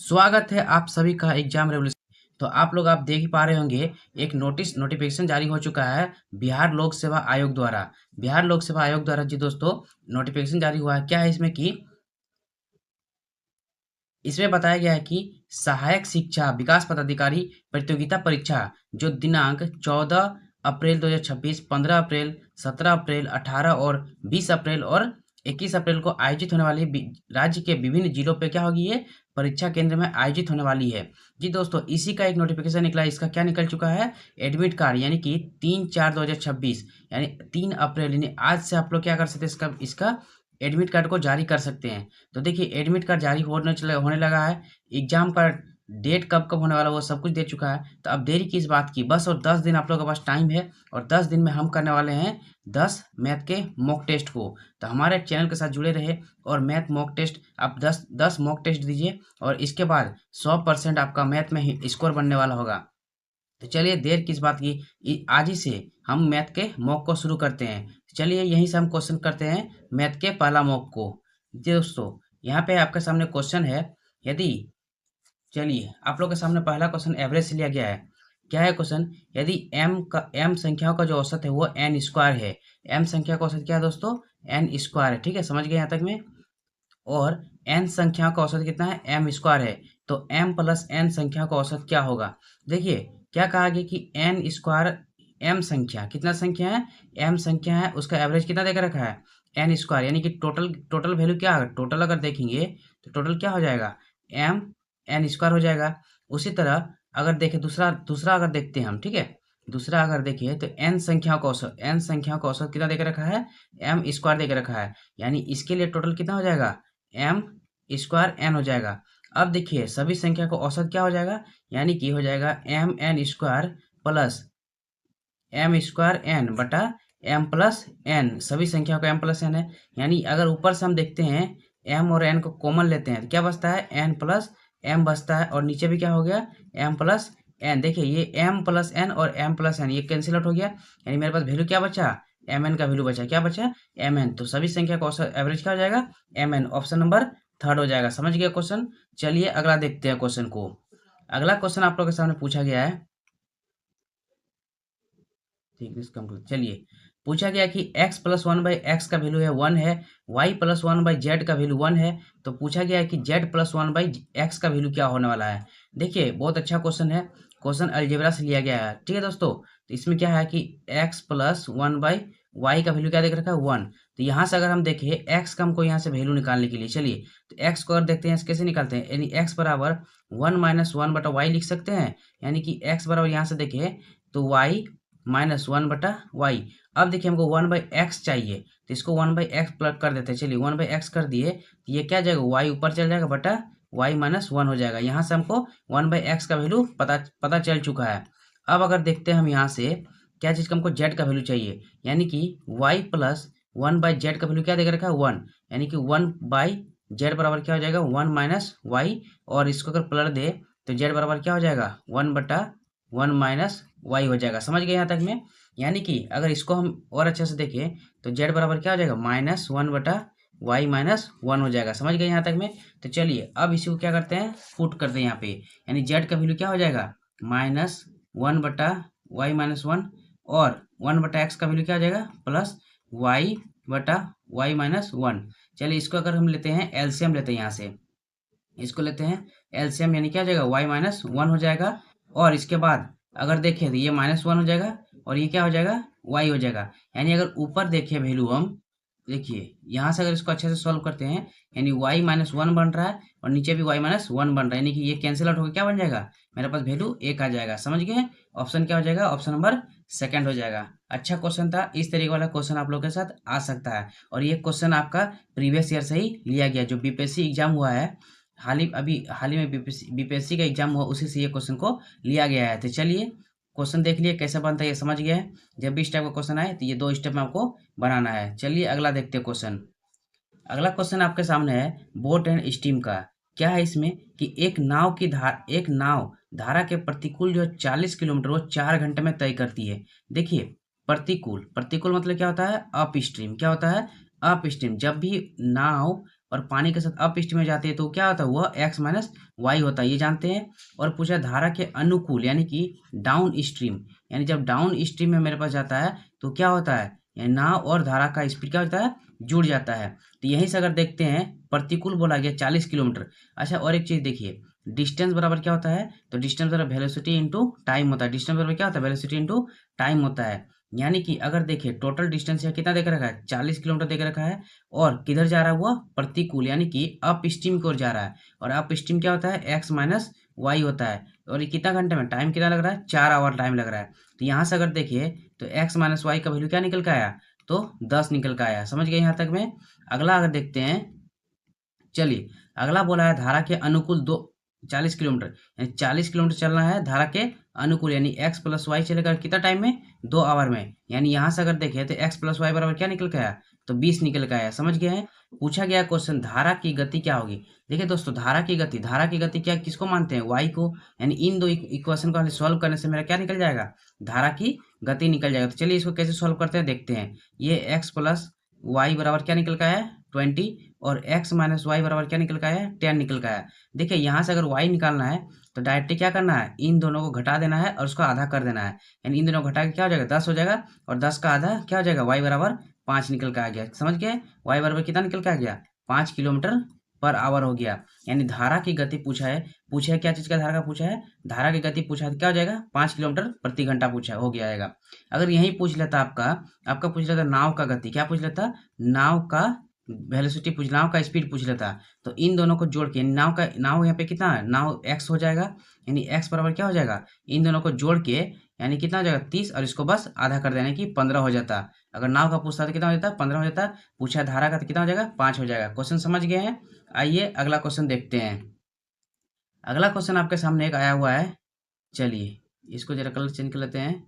स्वागत है आप सभी का एग्जाम रेवोल्यूशन। तो आप देख ही पा रहे होंगे, एक नोटिफिकेशन जारी हो चुका है बिहार लोक सेवा आयोग द्वारा। बिहार लोक सेवा आयोग द्वारा जी दोस्तों नोटिफिकेशन जारी हुआ है। क्या है इसमें कि इसमें बताया गया है कि सहायक शिक्षा विकास पदाधिकारी प्रतियोगिता परीक्षा जो दिनांक 14 अप्रैल 2026, 15 अप्रैल, 17 अप्रैल, 18 और 20 अप्रैल और 21 अप्रैल को आयोजित होने वाली राज्य के विभिन्न जिलों पे क्या होगी, ये परीक्षा केंद्र में आयोजित होने वाली है। जी दोस्तों, इसी का एक नोटिफिकेशन निकला। इसका क्या निकल चुका है, एडमिट कार्ड, यानी कि 3/4/2026 यानी 3 अप्रैल, यानी आज से आप लोग क्या कर सकते हैं, इसका इसका एडमिट कार्ड को जारी कर सकते हैं। तो देखिए, एडमिट कार्ड जारी होने लगा है। एग्जाम का डेट कब कब होने वाला वो सब कुछ दे चुका है। तो अब देरी किस बात की, बस और 10 दिन आप लोगों के पास टाइम है और 10 दिन में हम करने वाले हैं 10 मैथ के मॉक टेस्ट को। तो हमारे चैनल के साथ जुड़े रहे और मैथ मॉक टेस्ट आप 10 मॉक टेस्ट दीजिए और इसके बाद 100% आपका मैथ में ही स्कोर बनने वाला होगा। तो चलिए देर किस बात की, आज ही से हम मैथ के मॉक को शुरू करते हैं। चलिए यहीं से हम क्वेश्चन करते हैं मैथ के पहला मॉक को। जी दोस्तों, यहाँ पे आपके सामने क्वेश्चन है। यदि चलिए आप लोग के सामने पहला क्वेश्चन एवरेज से लिया गया है। क्या है क्वेश्चन, यदि m संख्याओं का जो औसत है वो n स्क्वायर है। m संख्या का औसत क्या है दोस्तों, n स्क्वायर है। ठीक है, समझ गए यहाँ तक में। और n संख्याओं का औसत कितना है, m स्क्वायर है। तो m प्लस n संख्या का औसत क्या होगा। देखिए क्या कहा गया कि n स्क्वायर m संख्या, कितना संख्या है, m संख्या है, उसका एवरेज कितना देकर रखा है, n स्क्वायर, यानी कि टोटल टोटल वैल्यू क्या होगा, टोटल अगर देखेंगे तो टोटल क्या हो जाएगा, m n स्क्वायर हो जाएगा। उसी तरह अगर देखें दूसरा दूसरा अगर देखते हैं हम, ठीक है, दूसरा अगर देखिए तो n संख्याओं का औसत कितना देकर रखा है, m स्क्वायर देकर रखा है। यानी इसके लिए टोटल कितना हो जाएगा, m स्क्वायर n हो जाएगा। अब देखिए सभी संख्या का औसत क्या हो जाएगा, यानी कि हो जाएगा m n square plus m square n बटा m प्लस n, सभी संख्या का m प्लस n है। यानी अगर ऊपर से हम देखते हैं m और n को कॉमन लेते हैं तो क्या बचता है, n प्लस m बचता है, और नीचे भी क्या हो गया, m प्लस n। देखिए ये m प्लस n और m प्लस n ये कैंसिल आउट हो गया, यानी मेरे पास वैल्यू क्या बचा, mn का वैल्यू बचा, क्या बचा, mn। तो सभी संख्या का औसत एवरेज क्या हो जाएगा, mn। ऑप्शन नंबर थर्ड हो जाएगा। समझ गया क्वेश्चन। चलिए अगला देखते हैं क्वेश्चन को। अगला क्वेश्चन आप लोग के सामने पूछा गया है, थिकनेस कंप्लीट। चलिए पूछा गया कि x प्लस 1/x का वैल्यू है 1 है, y प्लस 1/z का वैल्यू 1 है। तो पूछा गया है कि z प्लस 1/x का वैल्यू क्या होने वाला है। देखिए बहुत अच्छा क्वेश्चन है, क्वेश्चन अलजेब्रा से लिया गया है। ठीक है दोस्तों, तो इसमें क्या है कि x प्लस 1/y का वैल्यू क्या देख रखा है, 1। तो यहाँ से अगर हम देखें x का हमको यहाँ से वैल्यू निकालने के लिए, चलिए तो x को अगर देखते हैं कैसे निकालते हैं, यानी x बराबर 1 माइनस 1 बटा वाई लिख सकते हैं। यानी कि x बराबर यहाँ से देखें तो y माइनस 1 बटा वाई। अब देखिए हमको 1/x चाहिए, तो इसको 1/x प्लग कर देते हैं। चलिए 1/x कर दिए तो ये क्या जाएगा, y ऊपर चल जाएगा बटा y माइनस 1 हो जाएगा। यहाँ से हमको 1/x का वैल्यू पता चल चुका है। अब अगर देखते हैं हम यहाँ से क्या चीज़ का हमको z का वैल्यू चाहिए, यानी कि y प्लस 1/z का वैल्यू क्या देकर रखा है, 1। यानी कि 1/z बराबर क्या हो जाएगा, 1 माइनस वाई। और इसको अगर पलट दे तो z बराबर क्या हो जाएगा, 1 बटा 1 माइनस वाई हो जाएगा। समझ गए यहाँ तक में। यानी कि अगर इसको हम और अच्छे से देखें तो z बराबर क्या हो जाएगा, माइनस 1 बटा वाई माइनस 1 हो जाएगा। समझ गए यहाँ तक में। तो चलिए अब इसी को क्या करते हैं, पुट करते हैं यहाँ पे। यानी z का वैल्यू क्या हो जाएगा, माइनस 1 बटा वाई माइनस 1, और 1 बटा एक्स का वैल्यू क्या हो जाएगा, प्लस वाई बटा वाई माइनस 1। चलिए इसको अगर हम लेते हैं एलसीएम, लेते हैं यहाँ से इसको लेते हैं एलसीएम, यानी क्या हो जाएगा, वाई माइनस 1 हो जाएगा। और इसके बाद अगर देखें तो ये माइनस 1 हो जाएगा और ये क्या हो जाएगा, वाई हो जाएगा। यानी अगर ऊपर देखें वैल्यू हम, देखिए यहाँ से अगर इसको अच्छे से सॉल्व करते हैं, यानी y माइनस 1 बन रहा है और नीचे भी y माइनस 1 बन रहा है, यानी कि ये कैंसिल आउट होकर क्या बन जाएगा, मेरे पास वैल्यू 1 आ जाएगा। समझ गए। ऑप्शन क्या हो जाएगा, ऑप्शन नंबर सेकंड हो जाएगा। अच्छा क्वेश्चन था, इस तरीके वाला क्वेश्चन आप लोग के साथ आ सकता है। और ये क्वेश्चन आपका प्रीवियस ईयर से ही लिया गया, जो बीपीएससी एग्जाम हुआ है हाल ही में बीपीएससी का एग्जाम हुआ, उसी से ये क्वेश्चन को लिया गया है। तो चलिए क्वेश्चन देख लिए कैसे बनता है, ये समझ गए हैं। जब भी इस टाइप का क्वेश्चन आए तो ये 2 स्टेप में आपको बनाना है। चलिए अगला देखते हैं क्वेश्चन। अगला क्वेश्चन आपके सामने है बोट एंड स्टीम का। क्या है इसमें कि एक नाव धारा के प्रतिकूल जो 40 किलोमीटर वो 4 घंटे में तय करती है। देखिए प्रतिकूल प्रतिकूल मतलब क्या होता है, अप स्ट्रीम। क्या होता है, अप स्ट्रीम। जब भी नाव और पानी के साथ अप स्ट्रीम में जाती है तो क्या होता है, वह x माइनस वाई होता है, ये जानते हैं। और पूछा धारा के अनुकूल यानी कि डाउन स्ट्रीम, यानी जब डाउन स्ट्रीम में मेरे पास जाता है तो क्या होता है, नाव और धारा का स्पीड क्या होता है, जुड़ जाता है। तो यहीं से अगर देखते हैं प्रतिकूल बोला गया 40 किलोमीटर। अच्छा, और एक चीज देखिए, डिस्टेंस बराबर क्या होता है, तो डिस्टेंस बराबर वेलोसिटी इंटू टाइम होता है। डिस्टेंस बराबर क्या होता है, वेलोसिटी इंटू टाइम होता है। यानी कि अगर देखिए टोटल डिस्टेंस यहाँ कितना देकर रखा है, 40 किलोमीटर देकर रखा है, और किधर जा रहा है वह प्रतिकूल यानी कि अप स्ट्रीम की ओर जा रहा है। और अप स्ट्रीम क्या होता है, एक्स माइनस वाई होता है। और ये कितना घंटे में, टाइम कितना लग रहा है, 4 आवर टाइम लग रहा है। तो यहाँ से अगर देखिए तो एक्स माइनस वाई का वैल्यू क्या निकल के आया, तो 10 निकल के आया। समझ गए यहाँ तक में। अगला अगर देखते हैं, चलिए अगला बोला है धारा के अनुकूल 40 किलोमीटर, यानी 40 किलोमीटर चलना है धारा के अनुकूल, यानी x प्लस वाई चलेगा कितना टाइम में, 2 आवर में। यानी यहाँ से अगर देखें तो x प्लस वाई बराबर क्या निकल के आया, तो 20 निकल के आया। समझ गए हैं। पूछा गया क्वेश्चन धारा की गति क्या होगी। देखिए दोस्तों, धारा की गति क्या किसको मानते हैं, y को। यानी इन दो इक्वेशन को सॉल्व करने से मेरा क्या निकल जाएगा, धारा की गति निकल जाएगा। तो चलिए इसको कैसे सॉल्व करते हैं देखते हैं। ये x प्लस वाई बराबर क्या निकल का है, 20, और x माइनस वाई बराबर क्या निकल का है, 10 निकल का है। देखिए यहाँ से अगर y निकालना है तो डायरेक्टली क्या करना है, इन दोनों को घटा देना है और उसको आधा कर देना है। यानी इन दोनों को घटा के क्या हो जाएगा, 10 हो जाएगा, और 10 का आधा क्या हो जाएगा, y बराबर 5 निकल के आ गया। समझ गए, y बराबर कितना निकल के आ गया, 5 किलोमीटर पर आवर हो गया। यानी धारा की गति पूछा है क्या चीज का धारा का पूछा है, धारा की गति पूछा है तो क्या हो जाएगा, 5 किलोमीटर प्रति घंटा पूछा हो गया आएगा। अगर यही पूछ लेता आपका पूछ लेता नाव का गति, क्या पूछ लेता, नाव का वेलोसिटी पूछ, नाव का स्पीड पूछ लेता, तो इन दोनों को जोड़ के नाव यहाँ पे कितना है, नाव x हो जाएगा, यानी x बराबर क्या हो जाएगा, इन दोनों को जोड़ के यानी कितना हो जाएगा 30, और इसको बस आधा कर देने की 15 हो जाता। अगर नाव का पूछता तो कितना हो जाता, 15 हो जाता। पूछा धारा का तो कितना हो जाएगा, 5 हो जाएगा। क्वेश्चन समझ गए हैं। आइए अगला क्वेश्चन देखते हैं। अगला क्वेश्चन आपके सामने एक आया हुआ है, चलिए इसको जरा कलर चेंज कर लेते हैं।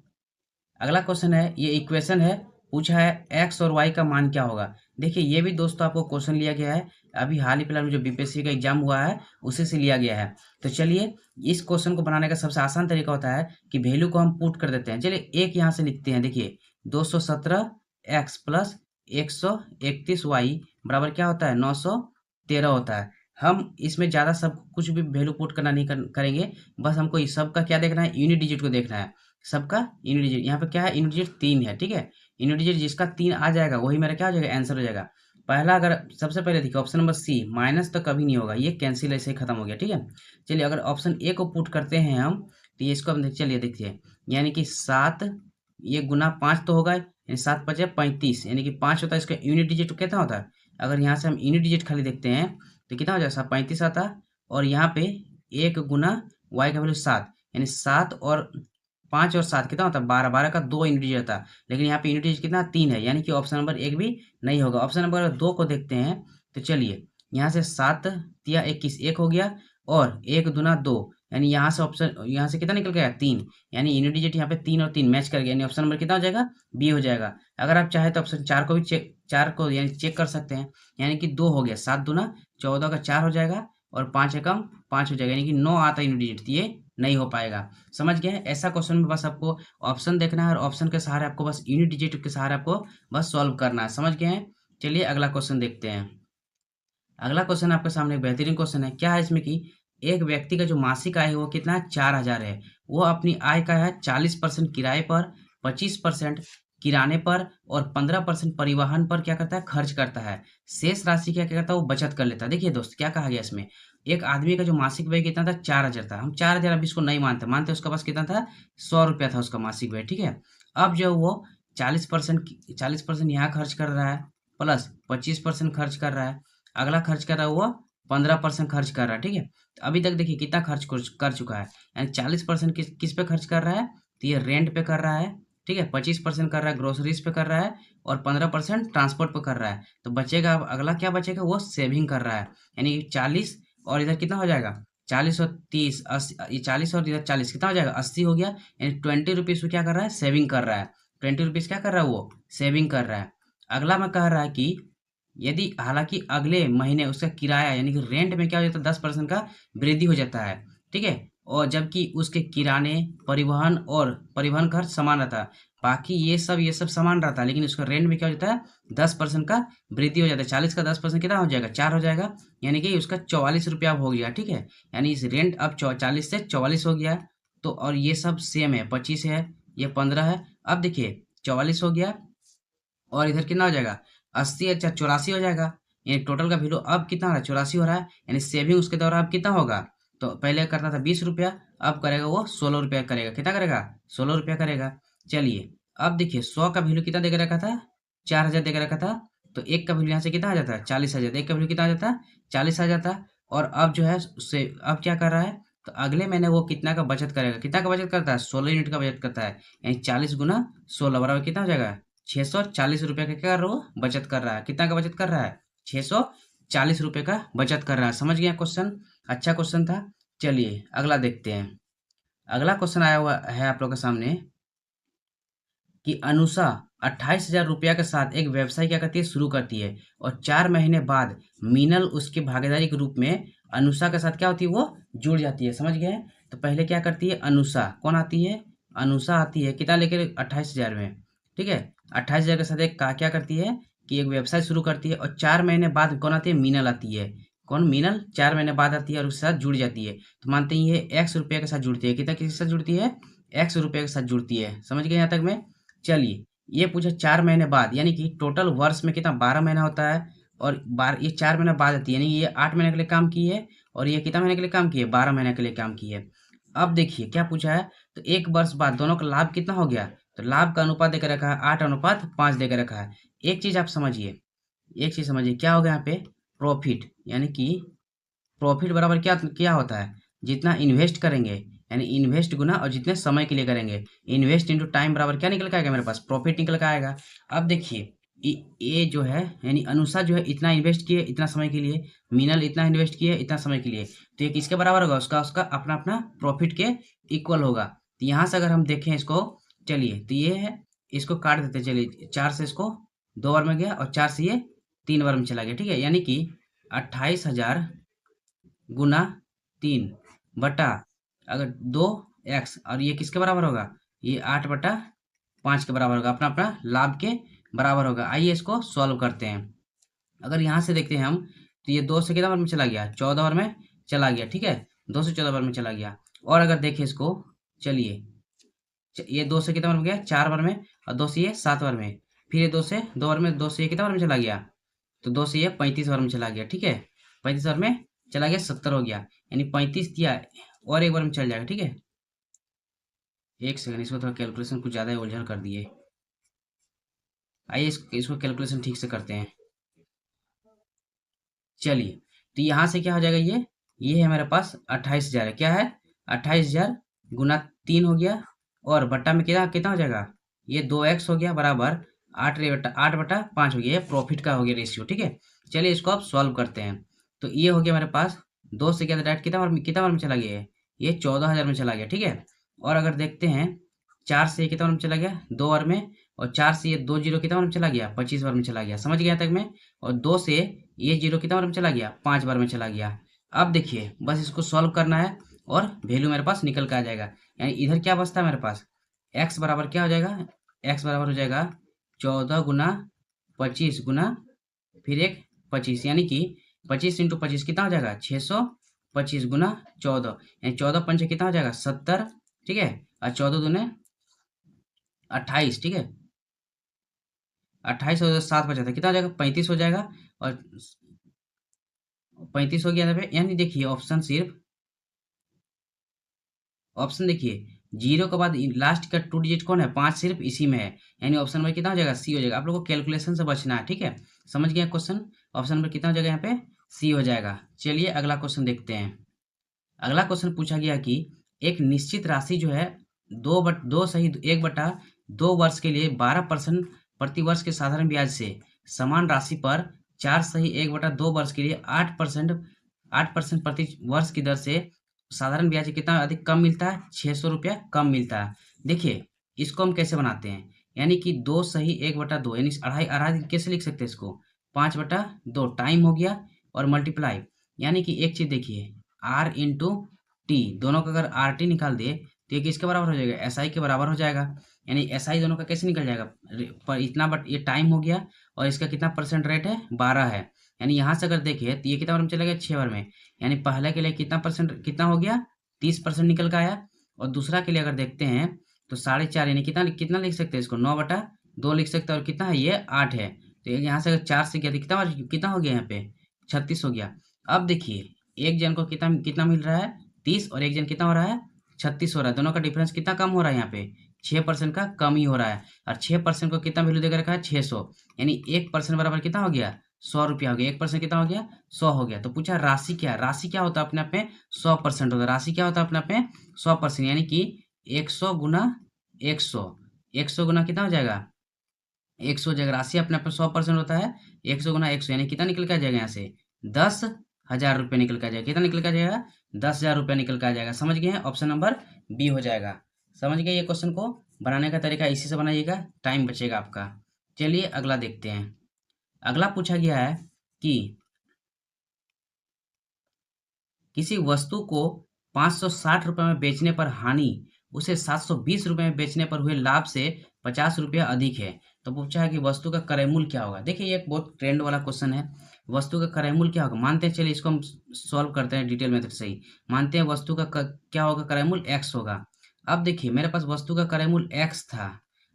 अगला क्वेश्चन है, ये इक्वेशन है, पूछा है x और y का मान क्या होगा। देखिए ये भी दोस्तों आपको क्वेश्चन लिया गया है, अभी हाल ही फिलहाल में जो बीपीएससी का एग्जाम हुआ है उसी से लिया गया है। तो चलिए इस क्वेश्चन को बनाने का सबसे आसान तरीका होता है कि वैल्यू को हम पुट कर देते हैं। चलिए एक यहाँ से लिखते हैं, देखिए 217x प्लस 131y बराबर क्या होता है, 913 होता है। हम इसमें ज़्यादा सब कुछ भी वैल्यू पुट करना नहीं करेंगे, बस हमको इस सब का क्या देखना है, यूनिट डिजिट को देखना है। सबका यूनिट डिजिट यहाँ पे क्या है, यूनिट डिजिट 3 है, ठीक है। यूनिट डिजिट जिसका 3 आ जाएगा वही मेरा क्या हो जाएगा, आंसर हो जाएगा। पहला अगर सबसे पहले देखिए ऑप्शन नंबर सी, माइनस तो कभी नहीं होगा, ये कैंसिल ऐसे ही खत्म हो गया, ठीक है। चलिए अगर ऑप्शन ए को पुट करते हैं हम, तो ये इसको हम चलिए देखिए, यानी कि 7 ये गुना 5 तो होगा, यानी 7 5 35, यानी कि 5 होता है। इसका यूनिट डिजिट कितना होता है, अगर यहाँ से हम यूनिट डिजिट खाली देखते हैं तो कितना हो जाएगा, 35 आता। और यहाँ पे 1 गुना y का वैल्यू 7, यानी 7 और 5 और 7 कितना होता है, 12, 12 का 2 यूनिट डिजिट आता। लेकिन यहाँ पे यूनिट डिजिट कितना, 3 है, यानी कि ऑप्शन नंबर 1 भी नहीं होगा। ऑप्शन नंबर 2 को देखते हैं, तो चलिए यहाँ से 7 तिया 21, 1 हो गया, और 1 दूना 2, यानी यहाँ से ऑप्शन यहाँ से कितना निकल गया, 3, यानी यूनिट डिजिट यहाँ पे 3 और 3 मैच कर गया, यानी ऑप्शन नंबर कितना हो जाएगा, बी हो जाएगा। अगर आप चाहे तो ऑप्शन 4 को भी यानी चेक कर सकते हैं, यानी कि 2 हो गया, 7 दूना 14 का 4 हो जाएगा, और 5 एकम 5 हो जाएगा, यानी कि 9 आता यूनिट डिजिट, ये नहीं हो पाएगा। समझ गए। ऐसा क्वेश्चन में बस आपको ऑप्शन देखना है, और ऑप्शन के सहारे आपको बस यूनिट डिजिट के सहारे आपको बस सॉल्व करना है। समझ गए हैं। चलिए अगला क्वेश्चन देखते हैं। अगला क्वेश्चन आपके सामने एक बेहतरीन क्वेश्चन है। क्या है इसमें कि एक व्यक्ति का जो मासिक आय है वो कितना है, 4000 है। वो अपनी आय का है 40% किराए पर, 25% किराने पर, और 15% परिवहन पर क्या करता है, खर्च करता है। शेष राशि क्या क्या करता है, वो बचत कर लेता है। देखिए दोस्त क्या कहा गया इसमें, एक आदमी का जो मासिक व्यय कितना था, 4000 था। हम 4000 अभी इसको नहीं मानते उसका पास कितना था, 100 रुपया था उसका मासिक व्यय, ठीक है। अब जो वो 40% यहाँ खर्च कर रहा है, प्लस 25% खर्च कर रहा है, अगला खर्च कर रहा है वो 15% खर्च कर रहा है, ठीक है। तो अभी तक देखिए कितना खर्च कर चुका है, यानी 40% किस पे खर्च कर रहा है, तो ये रेंट पे कर रहा है, ठीक है। 25% कर रहा है ग्रोसरीज पे कर रहा है, और 15% ट्रांसपोर्ट पे कर रहा है। तो बचेगा, अब अगला क्या बचेगा, वो सेविंग कर रहा है, यानी 40, और इधर कितना हो जाएगा, 40 और 30 80, 40 और इधर 40 कितना हो जाएगा, 80 हो गया। यानी 20 रुपीज़ को क्या कर रहा है, सेविंग कर रहा है। 20 रुपीज़ क्या कर रहा है, वो सेविंग कर रहा है। अगला में कह रहा है कि यदि हालांकि अगले महीने उसका किराया यानी कि रेंट में क्या हो जाता है, 10% का वृद्धि हो जाता है, ठीक है। और जबकि उसके किराने, परिवहन खर्च समान रहता है। बाकी ये सब समान रहता है, लेकिन उसका रेंट में क्या हो जाता है, 10% का वृद्धि हो जाता है। 40 का 10% कितना हो जाएगा, 4 हो जाएगा, यानी कि उसका 44 रुपया अब हो गया। ठीक है, यानी इस रेंट अब 40 से 44 हो गया। तो और ये सब सेम है, 25 है, ये 15 है। अब देखिए 44 हो गया और इधर कितना हो जाएगा, 80 अच्छा 84 हो जाएगा। यानी टोटल का वैल्यू अब कितना हो रहा है, 84 हो रहा है। यानी सेविंग उसके द्वारा अब कितना होगा, तो पहले करता था 20 रुपया, अब करेगा वो 16 रुपया करेगा। कितना करेगा, 16 रुपया करेगा। चलिए अब देखिए 100 का वैल्यू कितना देकर रखा था, 4000 देकर रखा था। तो एक का वैल्यू यहाँ से कितना आ जाता है, 40,000। एक का वैल्यू कितना आ जाता है, 40 आ जाता है। और अब जो है उससे अब क्या कर रहा है, तो अगले महीने वो कितना का बचत करेगा, कितना का बचत करता है, 16 यूनिट का बचत करता है। यानी 40 गुना 16 बराबर कितना हो जाएगा, 640 रुपये का क्या कर रहा है, बचत कर रहा है। कितना का बचत कर रहा है, 640 रुपये का बचत कर रहा है। समझ गया क्वेश्चन, अच्छा क्वेश्चन था। चलिए अगला देखते हैं। अगला क्वेश्चन आया हुआ है आप लोग के सामने कि अनुषा 28,000 रुपया के साथ एक व्यवसाय क्या करती है, शुरू करती है, और 4 महीने बाद मीनल उसके भागीदारी के रूप में अनुषा के साथ क्या होती है, वो जुड़ जाती है। समझ गए। तो पहले क्या करती है, अनुषा कौन आती है, अनुषा आती है कितना लेकर, 28,000 में। ठीक है, 28,000 के साथ एक क्या करती है कि एक व्यवसाय शुरू करती है, और 4 महीने बाद कौन आती है, मीनल आती है। कौन, मीनल 4 महीने बाद आती है और उसके साथ जुड़ जाती है। तो मानते हैं ये X रुपये के साथ जुड़ती है। कितना किसके साथ जुड़ती है, X रुपये के साथ जुड़ती है। समझ गए यहाँ तक में। चलिए ये पूछे 4 महीने बाद, यानी कि टोटल वर्ष में कितना, 12 महीना होता है। और ये 4 महीने बाद आती है, यानी ये 8 महीने के लिए काम की है, और ये कितना महीने के लिए काम की है, 12 महीने के लिए काम की है। अब देखिए क्या पूछा है, तो 1 वर्ष बाद दोनों का लाभ कितना हो गया, तो लाभ का अनुपात देकर रखा है 8:5 देकर रखा है। एक चीज आप समझिए, एक चीज समझिए क्या होगा यहाँ पे, प्रॉफिट, यानी कि प्रॉफिट बराबर क्या क्या होता है, जितना इन्वेस्ट करेंगे, यानी इन्वेस्ट गुना और जितने समय के लिए करेंगे, इन्वेस्ट इंटू टाइम बराबर क्या निकल के आएगा, मेरे पास प्रॉफिट निकल के आएगा। अब देखिए ये जो है, यानी अनुषा जो है इतना इन्वेस्ट किए इतना समय के लिए, मीनल इतना इन्वेस्ट किए इतना समय के लिए, तो ये किसके बराबर होगा, उसका उसका अपना अपना प्रॉफिट के इक्वल होगा। तो यहाँ से अगर हम देखें इसको, चलिए तो ये है, इसको काट देते हैं। चलिए 4 से इसको 2 बार में गया, और 4 से ये 3 बार में चला गया। ठीक है, यानी कि 28,000 गुना 3 बटा अगर 2x, और ये किसके बराबर होगा, ये 8/5 के बराबर होगा, अपना अपना लाभ के बराबर होगा। आइए इसको सॉल्व करते हैं। अगर यहाँ से देखते हैं हम, तो ये 2 से कितना बार में चला गया, 14 बार में चला गया। ठीक है, 2 से 14 बार में चला गया। और अगर देखें इसको, चलिए ये 2 से कितना बार में गया, 4 बार में, और 2 से ये 7 बार में, फिर ये 2 से 2 बार में, 2 से ये कितना बार में चला गया, तो 2 से ये 35 बार में चला गया। ठीक है, 35 बार में चला गया, 70 हो गया, यानी 35 दिया और एक बार में चल जाएगा। ठीक है, एक सेकंड, इसको थोड़ा कैलकुलेशन कुछ ज़्यादा उलझन कर दिए। आइए इसको कैलकुलेशन ठीक से करते हैं। चलिए तो यहाँ से क्या हो जाएगा, ये है हमारे पास 28,000 है, क्या है 28,000 गुना 3 हो गया, और बट्टा में कितना कितना हो जाएगा, ये 2x हो गया बराबर 8/5 हो गया। ये प्रॉफिट का हो गया रेशियो। ठीक है, चलिए इसको अब सॉल्व करते हैं। तो ये हो गया मेरे पास 2 से क्या डायरेक्ट कितना बार में चला गया है, ये 14,000 में चला गया। ठीक है, और अगर देखते हैं 4 से कितना बार में चला गया, 2 बार में, और 4 से ये 2 जीरो कितना बार में चला गया, 25 बार में चला गया। समझ गया तक में। और 2 से ये जीरो कितना बार में चला गया, 5 बार में चला गया। अब देखिए बस इसको सॉल्व करना है और वैल्यू मेरे पास निकल के आ जाएगा। यानी इधर क्या बचता है मेरे पास, x बराबर क्या हो जाएगा, x बराबर हो जाएगा 14 गुना 25 गुना फिर एक 25, यानी कि 25 इंटू 25 कितना हो जाएगा, 625 गुना 14, यानी 14 पंचे कितना हो जाएगा, 70। ठीक है, और 14 दूने 28। ठीक है, 28 हो 7 बचा था, कितना हो जाएगा, 35 हो जाएगा। और 35 हो गया यहाँ पे। यानी देखिए ऑप्शन सिर्फ, ऑप्शन देखिए जीरो के बाद लास्ट का 2 डिजिट कौन है, 5 सिर्फ इसी में है। यानी ऑप्शन नंबर कितना हो जाएगा, सी हो जाएगा। आप लोगों को कैलकुलेशन से बचना है। ठीक है, समझ गया क्वेश्चन, ऑप्शन नंबर कितना हो जाएगा यहाँ पे, सी हो जाएगा। चलिए अगला क्वेश्चन देखते हैं। अगला क्वेश्चन पूछा गया कि एक निश्चित राशि जो है 1/2 वर्ष के लिए 12% प्रति वर्ष के साधारण ब्याज से समान राशि पर 4/1/2 वर्ष के लिए 8% प्रति वर्ष की दर से साधारण ब्याज कितना अधिक कम मिलता है, 600 रुपया कम मिलता है। देखिए इसको हम कैसे बनाते हैं, यानी कि 2/1/2, यानी अढ़ाई अढ़ाई कैसे लिख सकते हैं इसको, 5/2 टाइम हो गया, और मल्टीप्लाई, यानी कि एक चीज देखिए r इंटू टी, दोनों का अगर आर टी निकाल दे तो ये किसके बराबर हो जाएगा, एसआई के बराबर हो जाएगा। यानी एसआई दोनों का कैसे निकल जाएगा, पर इतना बट ये टाइम हो गया और इसका कितना परसेंट रेट है, 12 है। यानी यहाँ से अगर देखिए तो ये कितना बार में चला गया, 6 बार में। यानी पहले के लिए कितना परसेंट कितना हो गया, 30% निकल का आया। और दूसरा के लिए अगर देखते हैं तो 4.5 यानी कितना कितना लिख सकते हैं इसको, 9/2 लिख सकते हैं। और कितना है ये, 8 है। तो यहाँ से अगर 4 से गया तो कितना कितना हो गया, यहाँ पे 36 हो गया। अब देखिए एक जन को कितना कितना मिल रहा है, 30, और एक जन कितना हो रहा है, 36 हो रहा है। दोनों का डिफरेंस कितना कम हो रहा है, यहाँ पे 6% का कम ही हो रहा है। और 6% को कितना वैल्यू देकर रखा है, 600। यानी 1% बराबर कितना हो गया, 100 रुपया हो गया। 1% कितना हो गया, 100 हो गया। तो पूछा राशि क्या, राशि क्या होता है अपने आप में, 100% होता है। राशि क्या होता है अपने आप में, 100%। यानी कि 100 गुना 100, 100 गुना कितना हो जाएगा, 100 जगह राशि अपने आप में 100% होता है। 100 गुना 100 यानी कितना निकल के आ जाएगा, यहाँ से 10,000 रुपये निकल के आ जाएगा। कितना निकल के आ जाएगा, 10,000 रुपये निकल के आ जाएगा। समझ गए हैं, ऑप्शन नंबर बी हो जाएगा। समझ गए, ये क्वेश्चन को बनाने का तरीका इसी से बनाइएगा, टाइम बचेगा आपका। चलिए अगला देखते हैं। अगला पूछा गया है कि किसी वस्तु को 560 रुपये में बेचने पर हानि उसे 720 रुपये में बेचने पर हुए लाभ से 50 रुपया अधिक है। तो पूछा है कि वस्तु का क्रय मूल्य क्या होगा। देखिए ये एक बहुत ट्रेंड वाला क्वेश्चन है। वस्तु का क्रय मूल्य क्या होगा, मानते हैं, चलिए इसको हम सॉल्व करते हैं डिटेल मेथड से ही। मानते हैं वस्तु का क्या होगा, क्रय मूल्य एक्स होगा। अब देखिए मेरे पास वस्तु का क्रय मूल्य एक्स था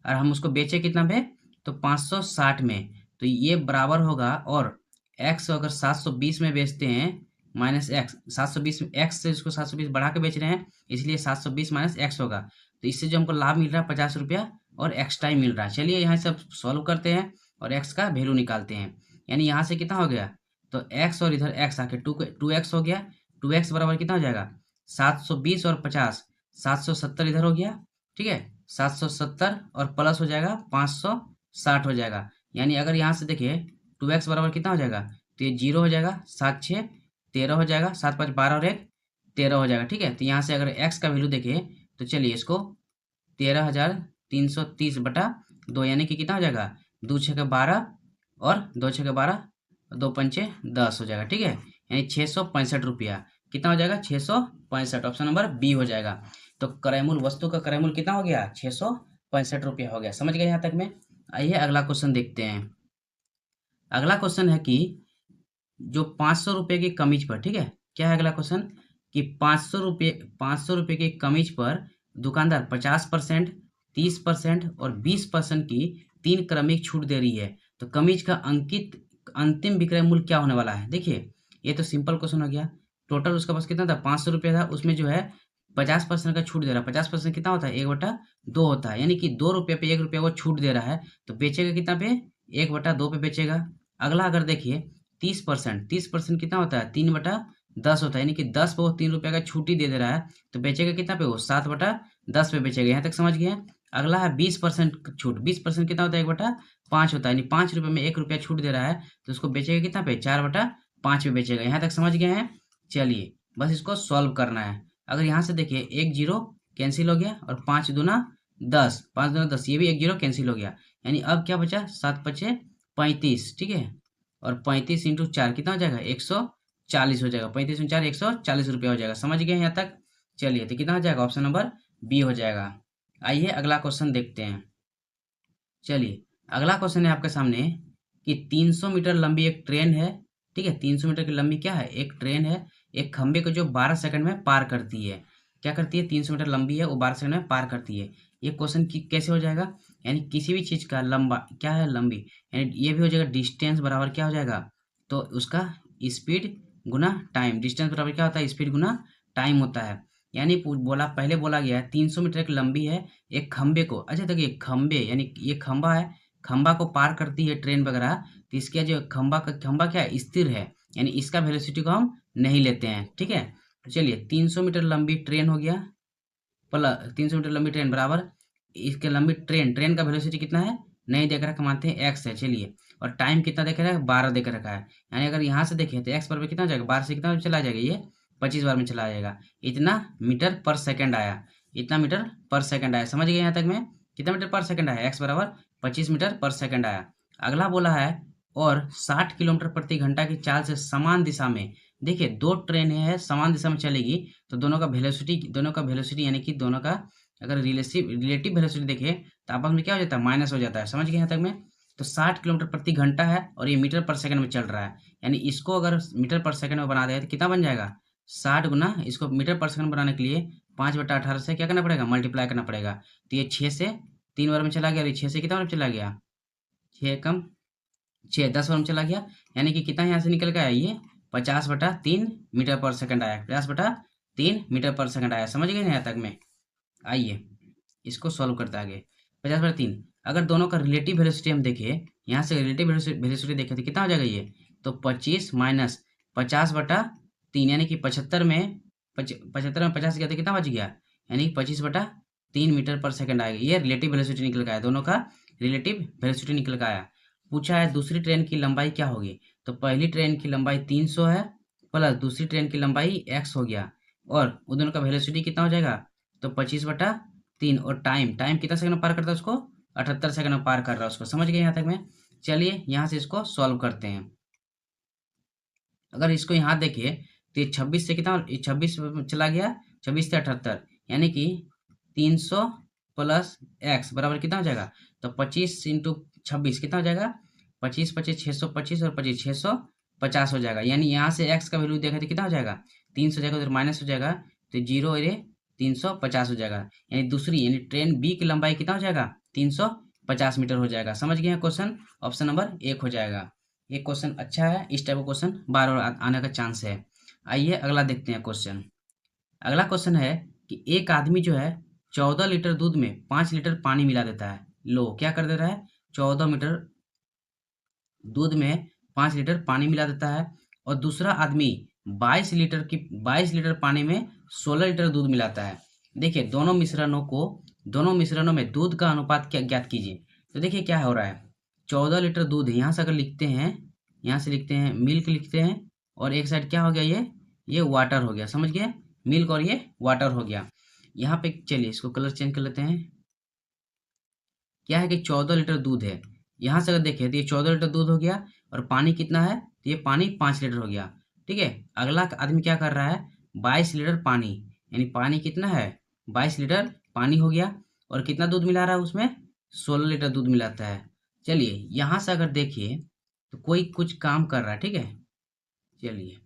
और हम उसको बेचे कितना पे, तो 560 में। तो ये बराबर होगा, और एक्स अगर 720 में बेचते हैं माइनस एक्स, 720 एक्स से इसको 720 बढ़ा के बेच रहे हैं, इसलिए 720 माइनस एक्स होगा। तो इससे जो हमको लाभ मिल रहा है 50 रुपया और एक्स टाइम मिल रहा है। चलिए यहाँ से अब सॉल्व करते हैं और एक्स का वैल्यू निकालते हैं। यानी यहाँ से कितना हो गया, तो एक्स और इधर एक्स आके 2x हो गया। 2x बराबर कितना हो जाएगा, 720 और 50, 770 इधर हो गया। ठीक है, 770 और प्लस हो जाएगा 560 हो जाएगा। यानी अगर यहाँ से देखिए 2x बराबर कितना हो जाएगा, तो ये 0 हो जाएगा, 7×6 13 हो जाएगा, 7×5 12 और 1 13 हो जाएगा। ठीक है, तो यहाँ से अगर x का वैल्यू देखें तो चलिए इसको 13,330/2 यानी कि कितना हो जाएगा, 2×6=12 और 2×6=12, 2×5=10 हो जाएगा। ठीक है, यानी 665 रुपया कितना हो जाएगा, 665। ऑप्शन नंबर बी हो जाएगा। तो क्रय मूल्य, वस्तु का क्रय मूल्य कितना हो गया, 665 रुपया हो गया। समझ गए यहाँ तक में। आइए अगला क्वेश्चन देखते हैं। अगला क्वेश्चन है कि जो 500 रुपये की कमीज पर, ठीक है, क्या है अगला क्वेश्चन कि 500 रुपये की कमीज पर दुकानदार 50%, 30% और 20% की 3 क्रमिक छूट दे रही है। तो कमीज का अंकित अंतिम विक्रय मूल्य क्या होने वाला है। देखिए ये तो सिंपल क्वेश्चन हो गया। टोटल उसका पास कितना था, 500 रुपये था, उसमें जो है 50% का छूट दे रहा है। 50% कितना होता है, 1/2 होता है। यानी कि 2 रुपये पे 1 रुपया वो छूट दे रहा है, तो बेचेगा कितना पे, 1/2 पे बेचेगा। अगला अगर देखिए 30% कितना होता है, 3/10 होता है। यानी कि 10 पे वो 3 रुपये का छूट ही दे रहा है, तो बेचेगा कितना पे, वो 7/10 पे बेचेगा। यहाँ तक समझ गए। अगला है 20% छूट। 20% कितना होता है, 1/5 होता है। यानी 5 रुपये में 1 रुपया छूट दे रहा है, तो उसको बेचेगा कितना पे, 4/5 पे बेचेगा। यहाँ तक समझ गए हैं। चलिए बस इसको सॉल्व करना है। अगर यहाँ से देखिए 1 0 कैंसिल हो गया और 5 दूना 10, 5 दूना 10, ये भी 1 0 कैंसिल हो गया। यानी अब क्या बचा, 7×5 35। ठीक है, और 35 × 4 कितना हो जाएगा, 140 हो जाएगा। 35 × 4 140 रुपया हो जाएगा। समझ गए यहाँ तक। चलिए तो कितना हो जाएगा, ऑप्शन नंबर बी हो जाएगा। आइए अगला क्वेश्चन देखते हैं। चलिए अगला क्वेश्चन है आपके सामने कि 300 मीटर लंबी एक ट्रेन है। ठीक है, 300 मीटर की लंबी क्या है, एक ट्रेन है, एक खंबे को जो 12 सेकंड में पार करती है। क्या करती है, 300 मीटर लंबी है, वो 12 सेकंड में पार करती है। ये क्वेश्चन कैसे हो जाएगा, यानी किसी भी चीज़ का लंबा क्या है, लंबी, यानी ये भी हो जाएगा डिस्टेंस बराबर क्या हो जाएगा, तो उसका स्पीड गुना टाइम। डिस्टेंस बराबर क्या होता है, स्पीड गुना टाइम होता है। यानी पहले बोला गया है 300 मीटर की लंबी है, एक खंबे को, अच्छा देखिए खंबे यानी ये खंबा है, खंबा को पार करती है ट्रेन वगैरह, तो इसका जो खंबा क्या है, स्थिर है, यानी इसका वेलोसिटी को हम नहीं लेते हैं। ठीक है, तो चलिए 300 मीटर लंबी ट्रेन हो गया, प्लस 300 मीटर लंबी ट्रेन बराबर इसके लंबी ट्रेन का वेलोसिटी कितना है, नहीं देख रखा, मानते हैं एक्स है। चलिए, और टाइम कितना देख रखा है, 12 देख रखा है। यानी अगर यहाँ से देखें तो एक्स पर कितना हो जाएगा, 12 से कितना चला जाएगा, ये 25 बार में चला जाएगा। इतना मीटर पर सेकंड आया, इतना मीटर पर सेकंड आया। समझ गए यहाँ तक में, कितना मीटर पर सेकंड आया, एक्स बराबर 25 मीटर पर सेकंड आया। अगला बोला है और 60 किलोमीटर प्रति घंटा की चाल से समान दिशा में देखिए 2 ट्रेन है समान दिशा में चलेगी तो दोनों का वेलोसिटी यानी कि दोनों का अगर रिलेटिव वेलोसिटी देखें तो आपस में क्या हो जाता है, माइनस हो जाता है। समझ गए यहाँ तक में? तो 60 किलोमीटर प्रति घंटा है और ये मीटर पर सेकंड में चल रहा है, यानी इसको अगर मीटर पर सेकंड में बना दे तो कितना बन जाएगा, 60 गुना इसको मीटर पर सेकंड बनाने के लिए 5/18 से क्या करना पड़ेगा, मल्टीप्लाई करना पड़ेगा। तो ये 6 से 3 बार में चला गया और ये 6 से कितना बार में चला गया, 6 कम 6 10 बार में चला गया, यानी कि कितना यहाँ से निकल गया, ये 50/3 मीटर पर सेकंड आया, 50/3 मीटर पर सेकंड आया। समझ गए ना यहाँ तक में? आइए इसको सॉल्व करते आगे। 50/3 अगर दोनों का रिलेटिव वेलोसिटी हम देखें, यहाँ से रिलेटिव वेलोसिटी देखें तो कितना हो जाएगा ये, तो 25 माइनस 50/3 यानी कि 75 में 50 गया तो कितना बच गया, यानी 25/3 मीटर पर सेकंड आएगा। ये रिलेटिव वेलोसिटी निकल का है, दोनों का रिलेटिव वेलोसिटी निकल का आया। पूछा है दूसरी ट्रेन की लंबाई क्या होगी, तो पहली ट्रेन की लंबाई 300 है प्लस दूसरी ट्रेन की लंबाई x हो गया और उन दोनों का वेलोसिटी कितना हो जाएगा, तो 25/3 और टाइम कितना सेकंड में पार करता है उसको, 78 सेकंड में पार कर रहा है उसको। समझ गए यहाँ तक में? चलिए यहाँ से इसको सॉल्व करते हैं। अगर इसको यहाँ देखिए तो ये 26 से कितना, 26 चला गया, 26 से 78 यानी कि 300 प्लस x बराबर कितना हो जाएगा, तो 25 इंटू 26 कितना हो जाएगा, 25 25 625 और 25 650 हो जाएगा। यानी यहाँ से x का वैल्यू देखा तो कितना हो जाएगा, 300 जाएगा उधर माइनस हो जाएगा तो 0 और ये 350 हो जाएगा। यानी ट्रेन बी की लंबाई कितना हो जाएगा, 350 मीटर हो जाएगा। समझ गए क्वेश्चन? ऑप्शन नंबर 1 हो जाएगा। ये क्वेश्चन अच्छा है, इस टाइप का क्वेश्चन बार बार आने का चांस है। आइए अगला देखते हैं क्वेश्चन। अगला क्वेश्चन है कि एक आदमी जो है 14 लीटर दूध में 5 लीटर पानी मिला देता है। लो क्या कर दे रहा है, 14 लीटर दूध में 5 लीटर पानी मिला देता है और दूसरा आदमी 22 लीटर पानी में 16 लीटर दूध मिलाता है। देखिए दोनों मिश्रणों में दूध का अनुपात क्या ज्ञात कीजिए। तो देखिए क्या हो रहा है, 14 लीटर दूध है, यहाँ से अगर लिखते हैं, यहाँ से लिखते हैं मिल्क लिखते हैं और एक साइड क्या हो गया, ये वाटर हो गया। समझ गए, मिल्क और ये वाटर हो गया। यहाँ पे चलिए इसको कलर चेंज कर लेते हैं। क्या है कि 14 लीटर दूध है, यहाँ से अगर देखें तो ये 14 लीटर दूध हो गया और पानी कितना है, तो ये पानी 5 लीटर हो गया। ठीक है, अगला आदमी क्या कर रहा है, 22 लीटर पानी, यानी पानी कितना है, 22 लीटर पानी हो गया और कितना दूध मिला रहा है उसमें, 16 लीटर दूध मिलाता है। चलिए यहाँ से अगर देखिए तो कोई कुछ काम कर रहा है। ठीक है, चलिए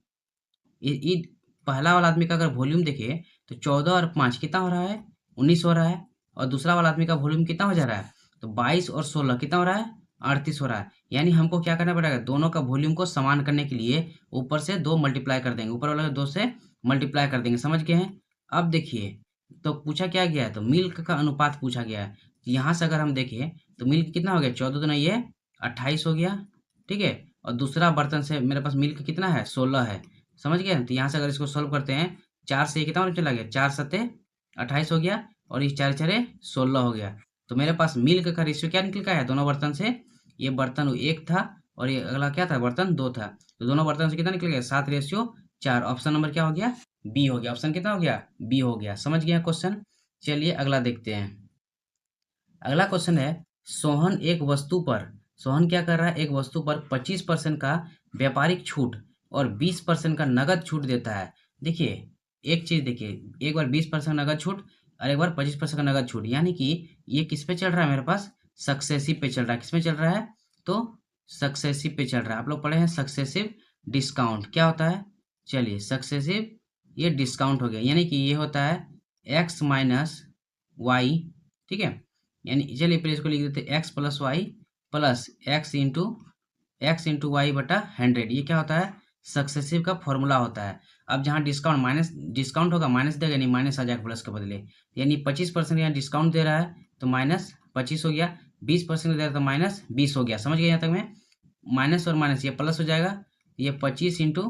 ये पहला वाला आदमी का अगर वॉल्यूम देखे तो 14 और 5 कितना हो रहा है, 19 हो रहा है और दूसरा वाला आदमी का वॉल्यूम कितना हो जा रहा है, तो 22 और 16 कितना हो रहा है, 38 हो रहा है। यानी हमको क्या करना पड़ेगा, दोनों का वॉल्यूम को समान करने के लिए ऊपर से 2 मल्टीप्लाई कर देंगे, ऊपर वाला 2 से मल्टीप्लाई कर देंगे। समझ गए हैं? अब देखिए तो पूछा क्या गया है, तो मिल्क का अनुपात पूछा गया है। यहाँ से अगर हम देखें तो मिल्क कितना हो गया, 14 दूना ये 28 हो गया। ठीक है, और दूसरा बर्तन से मेरे पास मिल्क कितना है, 16 है। समझ गए? तो यहाँ से अगर इसको सोल्व करते हैं, 4 से ये कितना चला गया, 4 सत्ते 28 हो गया और ये 4 4 16 हो गया। तो मेरे पास मिल्क का रेशियो क्या निकल का है, दोनों बर्तन से, ये बर्तन 1 था और ये अगला क्या था, बर्तन 2 था। तो दोनों बर्तन से कितना निकल गया, 7:4। ऑप्शन नंबर क्या हो गया, बी हो गया। ऑप्शन कितना हो गया, बी हो गया। समझ गया क्वेश्चन? चलिए अगला देखते हैं। अगला क्वेश्चन है, सोहन क्या कर रहा है, एक वस्तु पर 25% का व्यापारिक छूट और 20% का नगद छूट देता है। देखिए एक चीज देखिए, एक बार 20% नगद छूट और एक बार 25% का नगद छूट, यानी कि ये किस पे चल रहा है, मेरे पास सक्सेसिव पे चल रहा है। किस पे चल रहा है, तो सक्सेसिव पे चल रहा है। आप लोग पढ़े हैं सक्सेसिव डिस्काउंट क्या होता है। चलिए सक्सेसिव ये डिस्काउंट हो गया, यानी कि ये होता है x माइनस वाई। ठीक है, यानी चलिए पहले इसको लिख देते हैं, x plus y plus x into y बटा 100। ये क्या होता है, सक्सेसिव का फॉर्मूला होता है। अब जहाँ डिस्काउंट होगा माइनस देगा, नहीं माइनस आ जाएगा प्लस के बदले, यानी 25% यहाँ डिस्काउंट दे रहा है तो माइनस 25 हो गया, 20% दे रहा है तो माइनस 20 हो गया। समझ गए यहाँ तक में? माइनस और माइनस ये प्लस हो जाएगा, ये 25 इंटू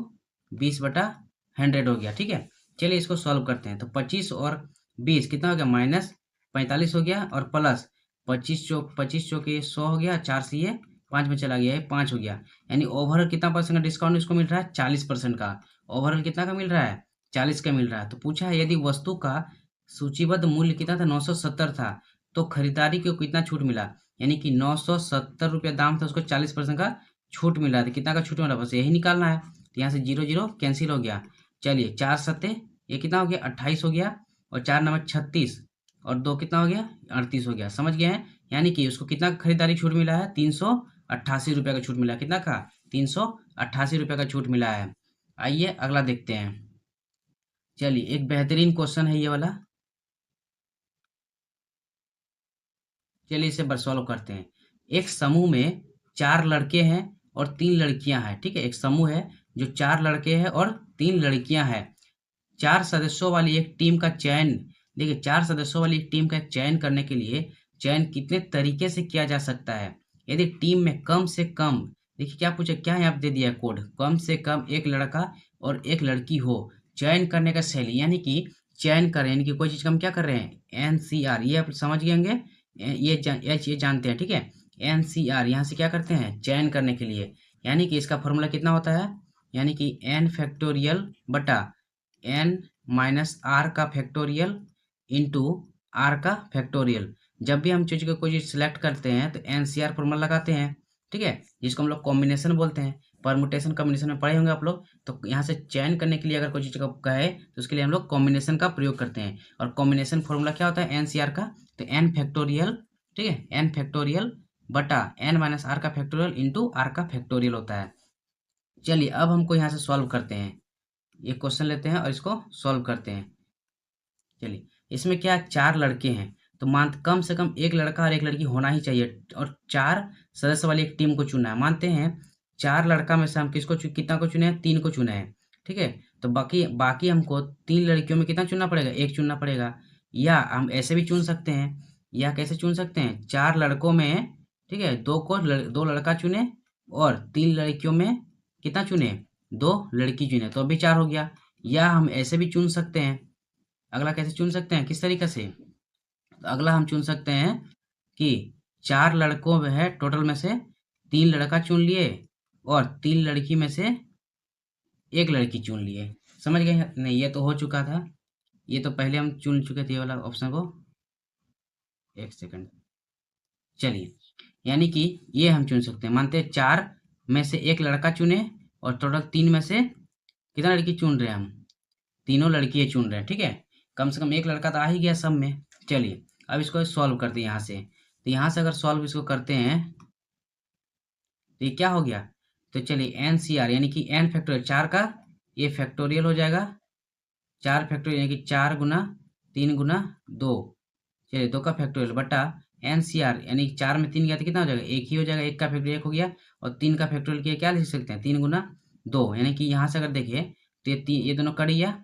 20 बटा 100 हो गया। ठीक है, चलिए इसको सॉल्व करते हैं। तो 25 और 20 कितना हो गया, माइनस 45 हो गया और प्लस 25 चौक ये 100 हो गया, 4 से ये 5 में चला गया, ये 5 हो गया। यानी ओवरऑल कितना परसेंट का डिस्काउंट इसको मिल रहा है, 40% का। ओवरऑल कितना का मिल रहा है, 40 का मिल रहा है। तो पूछा है यदि वस्तु का सूचीबद्ध मूल्य कितना था, 970 था, तो खरीदारी को कितना छूट मिला, यानी कि 970 रुपया दाम था, उसको 40% का छूट मिल रहा था। कितना का छूट मिला, बस यही निकालना है। तो यहाँ से 0 0 कैंसिल हो गया। चलिए 4 सत्ते ये कितना हो गया 28 हो गया, और 4 नंबर 36 और 2 कितना हो गया 38 हो गया। समझ गए हैं? यानी कि उसको कितना खरीदारी छूट मिला है 388 रुपये का छूट मिला है। कितना का 388 रुपये का छूट मिला है। आइए अगला देखते हैं। चलिए एक बेहतरीन क्वेश्चन है ये वाला। चलिए इसे बस सॉल्व करते हैं। एक समूह में 4 लड़के हैं और 3 लड़कियां हैं। ठीक है, एक समूह है जो 4 लड़के हैं और 3 लड़कियां हैं। 4 सदस्यों वाली एक टीम का चयन, देखिए 4 सदस्यों वाली एक टीम का चयन करने के लिए चयन कितने तरीके से किया जा सकता है। यदि टीम में कम से कम, देखिए क्या पूछे, क्या यहाँ पे दे दिया है कोड, कम से कम एक लड़का और एक लड़की हो। चयन करने का शैली यानी कि चयन करें, यानी कि कोई चीज का हम क्या कर रहे हैं एनसीआर, ये आप समझ गए होंगे, ये जानते हैं। ठीक है, एनसीआर यहाँ से क्या करते हैं चयन करने के लिए, यानी कि इसका फॉर्मूला कितना होता है, यानी कि एन फैक्टोरियल बटा एन माइनस आर का फैक्टोरियल इंटू आर का फैक्टोरियल। जब भी हम चीज को कोई चीज सिलेक्ट करते हैं तो एनसीआर फॉर्मूला लगाते हैं। ठीक है, जिसको हम लोग कॉम्बिनेशन बोलते हैं, परमुटेशन कॉम्बिनेशन में पढ़े होंगे आप लोग। तो यहाँ से चयन करने के लिए अगर कोई चीज का कहे तो उसके लिए हम लोग कॉम्बिनेशन का प्रयोग करते हैं। और कॉम्बिनेशन फॉर्मूला क्या होता है एनसीआर का, तो एन फैक्टोरियल, ठीक है, एन फैक्टोरियल बटा एन माइनस आर का फैक्टोरियल इंटू आर का फैक्टोरियल होता है। चलिए अब हमको यहाँ से सॉल्व करते हैं, ये क्वेश्चन लेते हैं और इसको सॉल्व करते हैं। चलिए इसमें क्या 4 लड़के हैं, तो मान कम से कम एक लड़का और एक लड़की होना ही चाहिए, और 4 सदस्य वाली एक टीम को चुना है। मानते हैं 4 लड़का में से हम किसको कितना को चुने हैं 3 को चुने हैं। ठीक है, तो बाकी बाकी हमको 3 लड़कियों में कितना चुनना पड़ेगा, एक चुनना पड़ेगा। या हम ऐसे भी चुन सकते हैं, या कैसे चुन सकते हैं 4 लड़कों में, ठीक है, 2 लड़का चुने और 3 लड़कियों में कितना चुने 2 लड़की चुने, तो अभी 4 हो गया। या हम ऐसे भी चुन सकते हैं, अगला कैसे चुन सकते हैं किस तरीके से, तो अगला हम चुन सकते हैं कि 4 लड़कों में है टोटल में से 3 लड़का चुन लिए और 3 लड़की में से एक लड़की चुन लिए। समझ गए? नहीं ये तो हो चुका था, ये तो पहले हम चुन चुके थे ये वाला ऑप्शन को। एक सेकंड, चलिए यानी कि ये हम चुन सकते हैं। मानते हैं 4 में से एक लड़का चुने और टोटल 3 में से कितना लड़की चुन रहे हैं हम, तीनों लड़कियां चुन रहे हैं। ठीक है, कम से कम एक लड़का तो आ ही गया सब में। चलिए अब इसको सॉल्व करते हैं यहाँ से। तो यहाँ से अगर सॉल्व इसको करते हैं तो ये क्या हो गया, तो चलिए एन सी आर यानी कि एन फैक्टोरियल 4 का ये फैक्टोरियल हो जाएगा, 4 फैक्टोरियल यानी कि 4 गुना 3 गुना 2, चलिए 2 का फैक्टोरियल बटा एन सी आर यानी 4 में 3 गया तो कितना हो जाएगा, एक ही हो जाएगा, एक का फैक्टोरियल एक हो गया, और 3 का फैक्टोरियल किया क्या लिख सकते हैं 3 गुना 2, यानी कि यहाँ से अगर देखिए तो ये दोनों कट गया।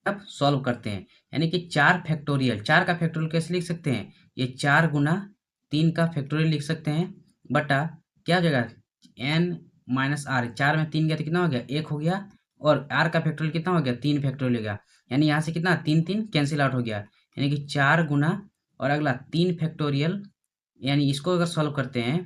अब सॉल्व करते हैं, यानी कि 4 फैक्टोरियल, 4 का फैक्टोरियल कैसे लिख सकते हैं, ये 4 गुना 3 का फैक्टोरियल लिख सकते हैं बटा क्या हो जाएगा एन माइनस आर, 4 में 3 गया तो कितना हो गया 1 हो गया, और आर का फैक्टोरियल कितना हो गया 3 फैक्टोरियल हो गया, यानी यहाँ से कितना 3 3 कैंसिल आउट हो गया, यानी कि 4 गुना और अगला 3 फैक्टोरियल, यानी इसको अगर सॉल्व करते हैं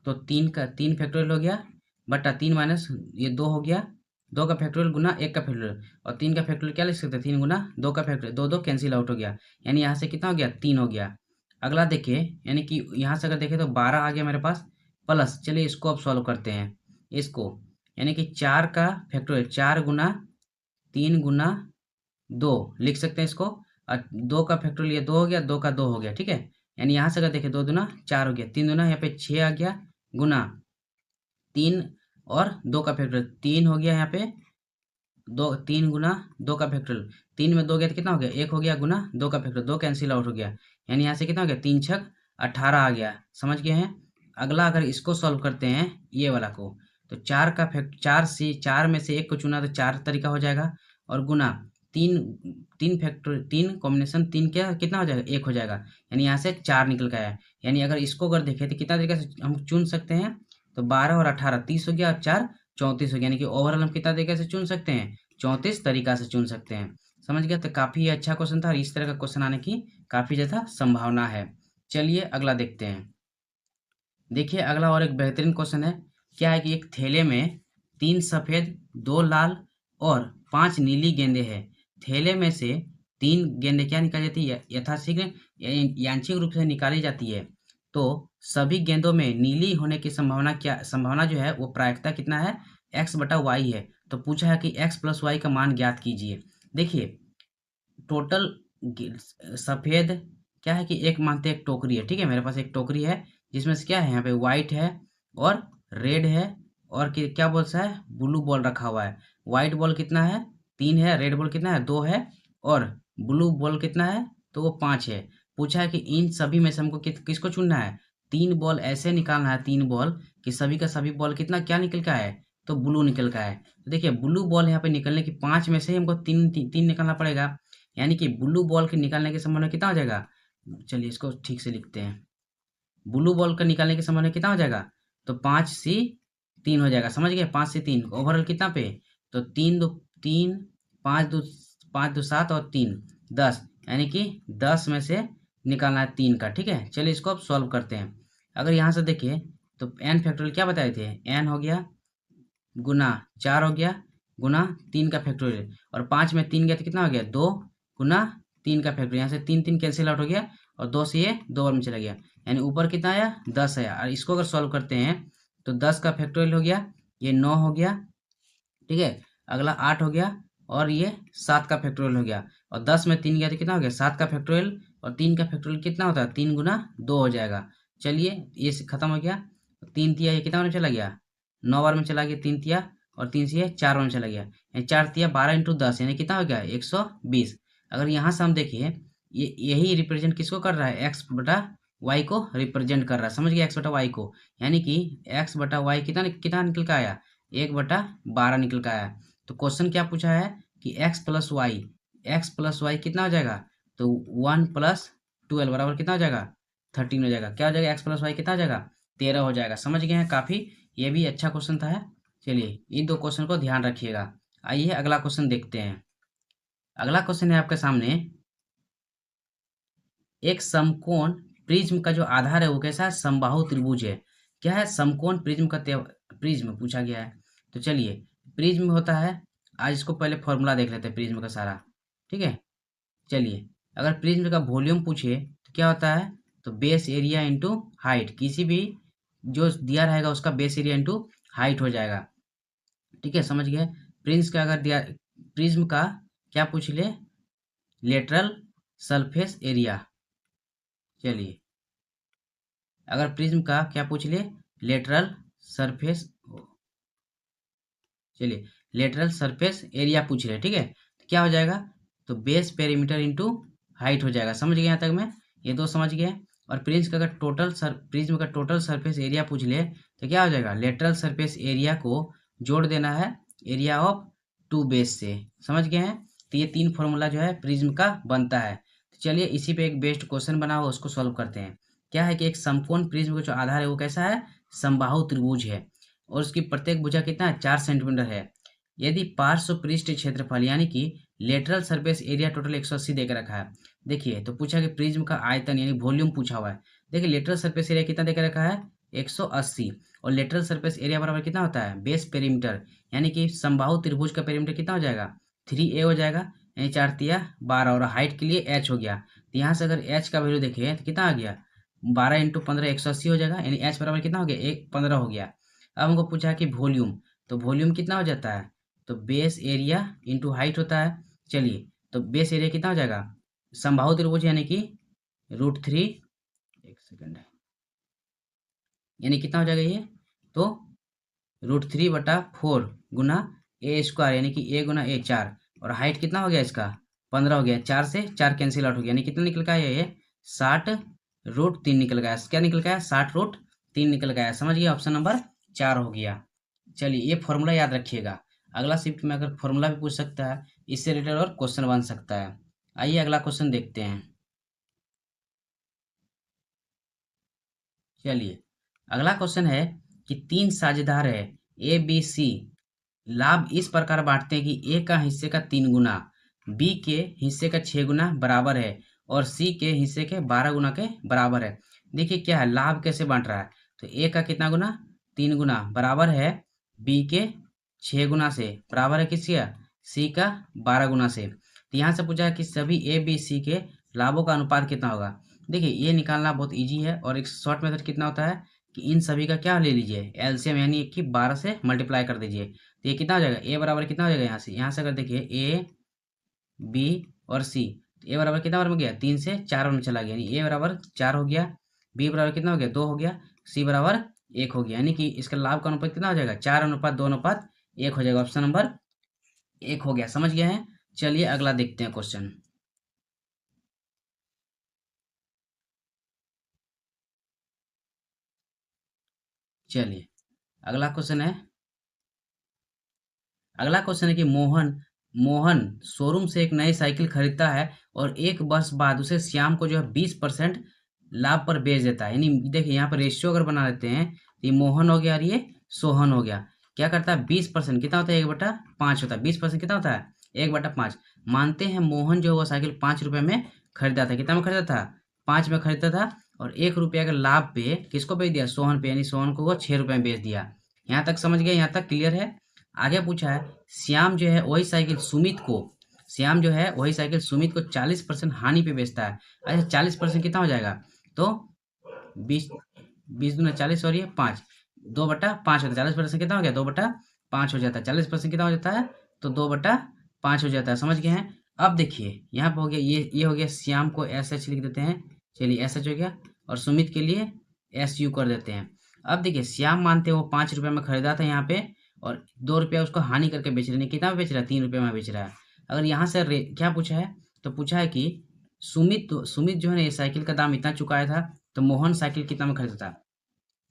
तो 3 फैक्टोरियल हो गया बटा 3 माइनस ये 2 हो गया, 2 का फैक्टोरियल गुना 1 का फैक्टोरियल, और 3 का फैक्टोरियल क्या लिख सकते हैं 3 गुना 2 का फैक्टोरियल, 2 2 कैंसिल आउट हो गया, यानी यहाँ से कितना हो गया 3 हो गया। अगला देखिए, यानी कि यहाँ से अगर देखें तो 12 आ गया मेरे पास प्लस, चलिए इसको अब सॉल्व करते हैं इसको, यानी कि 4 का फैक्टोरियल 4 गुना 3 गुना 2 लिख सकते हैं इसको, और 2 का फैक्टोरियल ये 2 हो गया, 2 का 2 हो गया। ठीक है, यानी यहाँ से अगर देखें 2 दूना 4 हो गया, 3 दूना यहाँ पे 6 आ गया गुना 3 और 2 का फैक्टोरियल 3 हो गया, यहाँ पे 3 गुना 2 का फैक्टोरियल, 3 में 2 गया तो कितना हो गया 1 हो गया गुना 2 का फैक्टोरियल, 2 कैंसिल आउट हो गया, यानी यहाँ से कितना हो गया 3 छक 18 आ गया। समझ गए हैं? अगला अगर इसको सॉल्व करते हैं ये वाला को, तो 4 में से 1 को चुना तो 4 तरीका हो जाएगा, और गुना 3 कॉम्बिनेशन 3 क्या कितना हो जाएगा 1 हो जाएगा, यानी यहाँ से 4 निकल गया है। यानी अगर इसको अगर देखें तो कितना तरीका से हम चुन सकते हैं, तो 12 और 18 30 हो गया और 4 34 हो गया, यानी कि ओवरऑल हम कितना तरीके से चुन सकते हैं 34 तरीका से चुन सकते हैं। समझ गया? तो काफ़ी अच्छा क्वेश्चन था और इस तरह का क्वेश्चन आने की काफ़ी ज़्यादा संभावना है। चलिए अगला देखते हैं। देखिए अगला और एक बेहतरीन क्वेश्चन है। क्या है कि एक थैले में 3 सफ़ेद, 2 लाल और 5 नीली गेंदें हैं। थैले में से 3 गेंदें क्या निकाली जाती है? यथाशीघ्र यादृच्छिक रूप से निकाली जाती है। तो सभी गेंदों में नीली होने की संभावना जो है वो प्रायिकता कितना है? x/y है। तो पूछा है कि x + y का मान ज्ञात कीजिए। देखिए टोटल सफ़ेद क्या है कि एक मानते हैं एक टोकरी है, ठीक है? मेरे पास एक टोकरी है जिसमें से क्या है यहाँ पे व्हाइट है और रेड है और क्या बोल सा है ब्लू बॉल रखा हुआ है। व्हाइट बॉल कितना है? 3 है। रेड बॉल कितना है? 2 है। और ब्लू बॉल कितना है? तो वो 5 है। पूछा है कि इन सभी में से हमको किसको चुनना है? 3 बॉल ऐसे निकालना है, 3 बॉल कि सभी का सभी बॉल कितना क्या निकल का है? तो ब्लू निकल का है। तो देखिए ब्लू बॉल यहाँ पे निकलने की 5 में से हमको तीन निकालना पड़ेगा। यानी कि ब्लू बॉल के निकालने की संभावना कितना हो जाएगा? चलिए इसको ठीक से लिखते हैं। ब्लू बॉल का निकालने की संभावना कितना हो जाएगा? तो 5C3 हो जाएगा। समझ गए? 5C3 ओवरऑल कितना पे? तो 3 5 2 7 और 3 10 यानी कि 10 में से निकालना है 3 का। ठीक है, चलिए इसको अब सॉल्व करते हैं। अगर यहाँ से देखिए तो n फैक्टोरियल क्या बताए थे? n हो गया गुना 4 हो गया गुना 3 का फैक्टोरियल और 5 में 3 गया तो कितना हो गया? 2 गुना 3 का फैक्टोरियल। यहाँ से 3 कैंसिल आउट हो गया और 2 से ये 2 बार में चला गया। यानी ऊपर कितना आया? 10 आया। और इसको अगर सॉल्व करते हैं तो 10 का फैक्टोरियल हो गया, ये 9 हो गया, ठीक है। अगला 8 हो गया और ये 7 का फैक्टोरियल हो गया और 10 में 3 गया तो कितना हो गया? 7 का फैक्टोरियल और 3 का फैक्टोरियल कितना होता है? 3 गुना 2 हो जाएगा। चलिए ये खत्म हो गया। 3 तिया ये कितना बार में चला गया? 9 बार में चला गया 3 तिया और 3 से ये 4 बार में चला गया। 4 तिया 12 × 10 यानी कितना हो गया? 120। अगर यहाँ से हम देखिए यही रिप्रेजेंट किसको कर रहा है? x/y को रिप्रेजेंट कर रहा है। समझ गया? x/y को। यानी कि x/y कितना कितना निकल का आया? 1/12 निकल का आया। तो क्वेश्चन क्या पूछा है कि x + y कितना हो जाएगा? तो 1 + 12 बराबर कितना हो जाएगा? 13 हो जाएगा। क्या हो जाएगा? x + y कितना हो जाएगा? 13 हो जाएगा। समझ गए हैं? काफ़ी ये भी अच्छा क्वेश्चन था है। चलिए इन 2 क्वेश्चन को ध्यान रखिएगा। आइए अगला क्वेश्चन देखते हैं। अगला क्वेश्चन है आपके सामने। एक समकोण प्रिज्म का जो आधार है वो कैसा है? समबाहु त्रिभुज है। क्या है? समकोण प्रिज्म का प्रिज्म पूछा गया है। तो चलिए प्रिज्म होता है, आज इसको पहले फॉर्मूला देख लेते हैं प्रिज्म का सारा। ठीक है, चलिए अगर प्रिज्म का वॉल्यूम पूछे तो क्या होता है? तो बेस एरिया इंटू हाइट, किसी भी जो दिया रहेगा उसका बेस एरिया इंटू हाइट हो जाएगा। ठीक है, समझ गए? प्रिज्म का अगर दिया, प्रिज्म का क्या पूछ ले? Lateral surface area. चलिए अगर प्रिज्म का क्या पूछ ले? लेटरल सरफेस, चलिए लेटरल सरफेस एरिया पूछ रहे हैं। ठीक है, तो क्या हो जाएगा? तो बेस पेरीमीटर इंटू हाइट हो जाएगा। समझ गए यहाँ तक में? ये दो समझ गए। और प्रिज्म का टोटल सरफेस एरिया पूछ ले तो क्या हो जाएगा? लेटरल सरफेस एरिया को जोड़ देना है एरिया ऑफ 2 बेस से। समझ गए हैं? तो ये 3 फॉर्मूला जो है प्रिज्म का बनता है। तो चलिए इसी पे एक बेस्ट क्वेश्चन बना हुआ उसको सॉल्व करते हैं। क्या है कि एक समकोण प्रिज्म का जो आधार है वो कैसा है? समबाहु त्रिभुज है और उसकी प्रत्येक भुजा कितना है? 4 सेंटीमीटर है। यदि पार्श्व पृष्ठ क्षेत्रफल यानी कि लेटरल सरफेस एरिया टोटल 180 देकर रखा है। देखिए तो पूछा कि प्रिज्म का आयतन यानी वॉल्यूम पूछा हुआ है। देखिए लेटरल सरफेस एरिया कितना देकर रखा है? 180 और लेटरल सरफेस एरिया बराबर कितना होता है? बेस पेरीमीटर यानी कि समबाहु त्रिभुज का पेरीमीटर कितना हो जाएगा? 3a हो जाएगा। यानी 4 तिया 12 और हाइट के लिए h हो गया। तो यहाँ से अगर h का वैल्यू देखें तो कितना आ गया? 12 × 15 180 हो जाएगा। यानी h बराबर कितना हो गया? 15 हो गया। अब हमको पूछा कि वॉल्यूम, तो वॉल्यूम कितना हो जाता है? तो बेस एरिया इंटू हाइट होता है। चलिए तो बेस एरिया कितना हो जाएगा? समबाहु त्रिभुज यानी कि √3, एक सेकंड, यानी कितना हो जाएगा ये? तो √3/4 गुना a² यानी कि a गुना a 4 और हाइट कितना हो गया इसका? 15 हो गया। 4 से 4 कैंसिल आउट हो गया। यानी कितना निकल का है ये? 60√3 निकल गया। क्या निकल गया? 60√3 निकल गया। समझ गया? ऑप्शन नंबर 4 हो गया। चलिए ये फॉर्मूला याद रखिएगा। अगला शिफ्ट में अगर फॉर्मूला भी पूछ सकता है, इससे रिलेटेड और क्वेश्चन बन सकता है। आइए अगला क्वेश्चन देखते हैं। चलिए अगला क्वेश्चन है कि 3 साझेदार है ए बी सी लाभ इस प्रकार बांटते हैं कि ए का हिस्से का 3 गुना, बी के हिस्से का 6 गुना बराबर है और सी के हिस्से के 12 गुना के बराबर है। देखिए क्या है, लाभ कैसे बांट रहा है, तो ए का कितना गुना, 3 गुना बराबर है बी के 6 गुना से, बराबर है किसका, सी का 12 गुना से। तो यहाँ से पूछा है कि सभी ए बी सी के लाभों का अनुपात कितना होगा। देखिए ये निकालना बहुत इजी है और एक शॉर्ट मेथड कितना होता है कि इन सभी का क्या ले लीजिए एलसीएम, यानी कि 12 से मल्टीप्लाई कर दीजिए। तो ये कितना हो जाएगा, ए बराबर कितना हो जाएगा, यहाँ से अगर देखिए ए बी और सी, ए बराबर कितना बराबर गया, 3 से 4 में चला गया, यानी ए बराबर 4 हो गया, बी बराबर कितना हो गया, 2 हो गया, सी बराबर 1 हो गया, यानी कि इसका लाभ का अनुपात कितना हो जाएगा, 4:2:1 हो जाएगा। ऑप्शन नंबर 1 हो गया। समझ गए हैं। चलिए अगला देखते हैं क्वेश्चन। चलिए अगला क्वेश्चन है, अगला क्वेश्चन है कि मोहन मोहन शोरूम से एक नई साइकिल खरीदता है और एक वर्ष बाद उसे श्याम को जो है 20% लाभ पर बेच देता है। यानी देखिए यहाँ पर रेशियो अगर बना लेते हैं तो ये मोहन हो गया और ये सोहन हो गया। क्या करता है, 20% कितना होता है, 1/5 होता है। 20% कितना होता है, 1/5। मानते हैं मोहन जो है वो साइकिल 5 रुपये में खरीदा था, कितना में खरीदा था, 5 में खरीदा था, और 1 रुपया के लाभ पे किसको बेच दिया, सोहन पे, यानी सोहन को वो 6 रुपये में बेच दिया। यहाँ तक समझ गए, यहाँ तक क्लियर है। आगे पूछा है श्याम जो है वही साइकिल सुमित को, श्याम जो है वही साइकिल सुमित को 40% हानि पे बेचता है। अच्छा 40% कितना हो जाएगा, तो 20 20 दूना 40 और ये 5, 2/5 होता है। 40% कितना हो गया, 2/5 हो जाता है। 40% कितना हो जाता है, तो 2/5 हो जाता है। समझ गए हैं। अब देखिए यहाँ पे हो गया, ये हो गया, श्याम को एस एच लिख देते हैं, चलिए एस एच हो गया, और सुमित के लिए एस यू कर देते हैं। अब देखिए श्याम मानते हैं वो 5 रुपये में खरीदा था यहाँ पे, और 2 रुपया उसको हानि करके बेच रहे हैं, कितना में बेच रहा है, 3 रुपये में बेच रहा है। अगर यहाँ से क्या पूछा है, तो पूछा है कि सुमित जो है ना ये साइकिल का दाम इतना चुकाया था, तो मोहन साइकिल कितना में खरीदा था।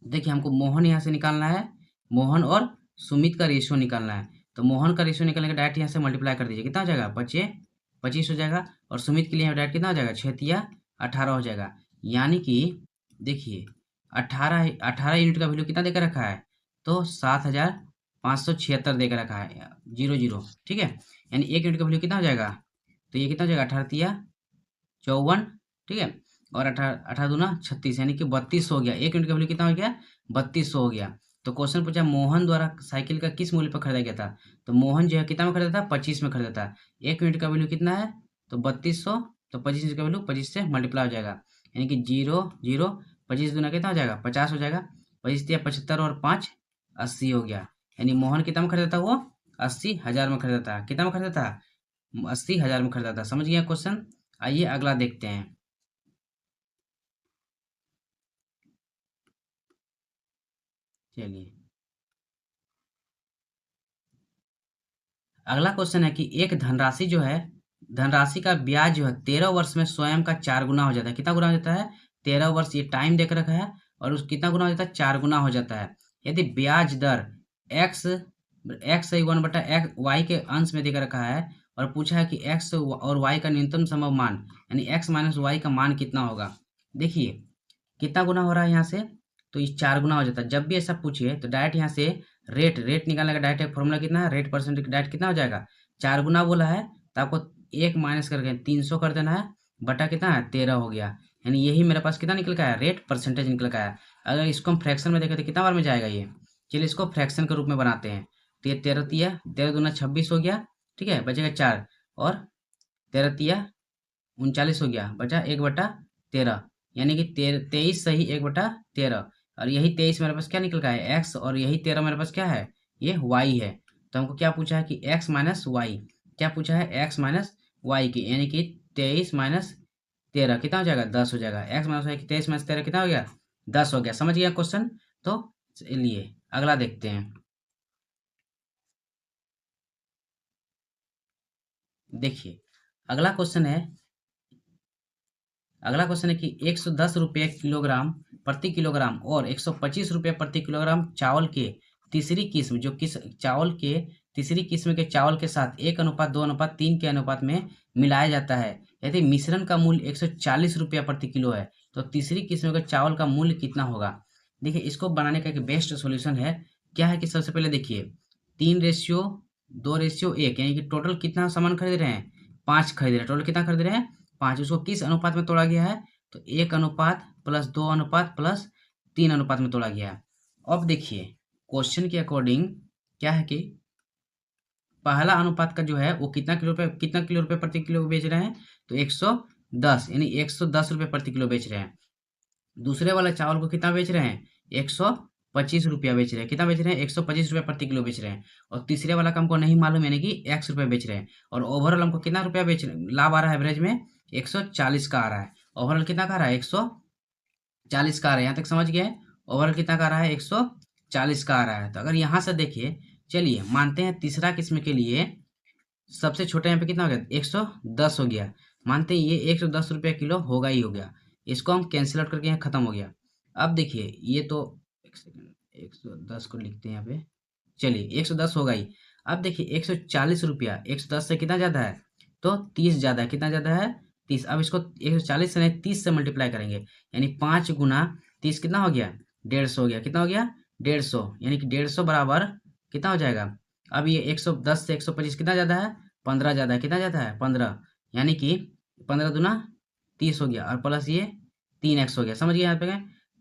देखिए हमको मोहन यहाँ से निकालना है, मोहन और सुमित का रेशियो निकालना है। तो मोहन का रेशियो निकालने का डायरेक्ट यहाँ से मल्टीप्लाई कर दीजिए, कितना हो जाएगा, 25 हो जाएगा, और सुमित के लिए डायरेक्ट कितना हो जाएगा, 6×18 हो जाएगा। यानी कि देखिए 18 यूनिट का वैल्यू कितना देकर रखा है, तो 7,576 देकर रखा है, 00, ठीक है। यानी 1 यूनिट का वैल्यू कितना हो जाएगा, तो ये कितना हो जाएगा, 18×3=54, ठीक है, और 18×2=36, यानी कि 32 हो गया। 1 यूनिट का वैल्यू कितना हो गया, 3200 हो गया। तो क्वेश्चन पूछा मोहन द्वारा साइकिल का किस मूल्य पर खरीदा गया था, तो मोहन जो है कितना में खरीदा था, 25 में खरीदा था। 1 यूनिट का वैल्यू कितना है, तो 3200, तो 25 यूनिट का वैल्यू 25 से मल्टीप्लाई हो जाएगा, यानी कि 0 0, 25×2 कितना हो जाएगा, 50 हो जाएगा, 25×3=75 और 5 80 हो गया। यानी मोहन कितना में खरीदा था, वो 80,000 में खरीदा था। कितना में खरीदा था, 80,000 में खरीदा था। समझ गया क्वेश्चन। आइए अगला देखते हैं। चलिए अगला क्वेश्चन है कि एक धनराशि जो है, धनराशि का ब्याज जो है 13 वर्ष में स्वयं का 4 गुना हो जाता है। कितना गुना हो जाता है, 13 वर्ष, ये टाइम देकर रखा है, और उस कितना गुना हो जाता है, 4 गुना हो जाता है। यदि ब्याज दर एक्स एक्स वन बटा एक्स वाई के अंश में देकर रखा है, और पूछा है कि एक्स और वाई का न्यूनतम संभव मान, यानी एक्स माइनस वाई का मान कितना होगा। देखिए कितना गुना हो रहा है यहाँ से, तो ये 4 गुना हो जाता है। जब भी ऐसा पूछिए तो डायरेक्ट यहाँ से रेट निकालने का डायरेक्ट फॉर्मूला कितना है, रेट परसेंट डायरेक्ट कितना हो जाएगा, 4 गुना बोला है तो आपको 1 माइनस करके 300 कर देना है, बटा कितना है, 13 हो गया। यानी यही मेरे पास कितना निकल का है, रेट परसेंटेज निकल का है। अगर इसको हम फ्रैक्शन में देखें तो कितना बार में जाएगा ये, चलिए इसको फ्रैक्शन के रूप में बनाते हैं। तो ये 13×3=26 हो गया, ठीक है, बचेगा 4, और 13×3=39 हो गया, बचा 1/13, यानी कि 23 सही 1/13, और यही 23 मेरे पास क्या निकल का है, एक्स, और यही 13 मेरे पास क्या है, ये वाई है। तो हमको क्या पूछा है कि एक्स माइनस वाई, क्या पूछा है, एक्स माइनस वाई की, यानी कि 23 माइनस 13 कितना हो जाएगा, 10 हो जाएगा। एक्स माइनस वाई की 23 माइनस 13 कितना हो गया, 10 हो गया। समझ गया क्वेश्चन। तो चलिए अगला देखते हैं। देखिए अगला क्वेश्चन है, अगला क्वेश्चन है कि 110 रुपये किलोग्राम प्रति किलोग्राम और 125 रुपये प्रति किलोग्राम चावल के तीसरी किस्म, जो किस चावल के तीसरी किस्म के चावल के साथ 1:2:3 के अनुपात में मिलाया जाता है। यदि मिश्रण का मूल्य 140 रुपया प्रति किलो है, तो तीसरी किस्म के चावल का मूल्य कितना होगा। देखिए इसको बनाने का एक बेस्ट सोल्यूशन है, क्या है कि सबसे पहले देखिए 3:2:1, यानी कि टोटल कितना सामान खरीद रहे हैं? 5 खरीद रहे हैं। टोटल कितना खरीद रहे हैं? 5। उसको किस अनुपात में तोड़ा गया है? तो 1 अनुपात प्लस 2 अनुपात प्लस 3 अनुपात में तोड़ा गया है। अब देखिए क्वेश्चन के अकॉर्डिंग क्या है कि पहला अनुपात का जो है वो कितना किलो रुपए प्रति किलो बेच रहे हैं? तो 110, यानी 110 रुपये प्रति किलो बेच रहे हैं। दूसरे वाला चावल को कितना बेच रहे हैं? 125 रुपया बेच रहे हैं। कितना बेच रहे हैं? 125 रुपये प्रति किलो बेच रहे हैं। और तीसरे वाला का हमको नहीं मालूम, यानी कि x रुपये बेच रहे हैं। और ओवरऑल हमको कितना रुपया लाभ आ रहा है? एवरेज में 140 का आ रहा है। ओवरऑल कितना का आ रहा है? 140 का आ रहा है। यहाँ तक समझ गए? ओवरऑल कितना का आ रहा है? 140 का आ रहा है। तो अगर यहाँ से देखिए, चलिए मानते हैं तीसरा किस्म के लिए सबसे छोटा यहाँ पे कितना हो गया? 110 हो गया। मानते हैं ये 110 रुपये किलो होगा ही हो गया। इसको हम कैंसिल आउट करके यहाँ खत्म हो गया। अब देखिए ये तो एक सेकंड, 110 को लिखते हैं यहाँ पे। चलिए 110 होगा ही। अब देखिए 140 रुपया 110 से कितना ज़्यादा है? तो 30 ज़्यादा है। कितना ज़्यादा है? 30। अब इसको 140 से नहीं 30 से मल्टीप्लाई करेंगे, यानी 5 गुना 30 कितना हो गया? 150 हो गया। कितना हो गया? 150, यानी कि 150 बराबर कितना हो जाएगा? अब ये 110 से 125 कितना ज़्यादा है? 15 ज़्यादा है। कितना ज़्यादा है? 15, यानी कि 15 दूना 30 हो गया और प्लस ये 3x हो गया। समझ गए यहाँ पे?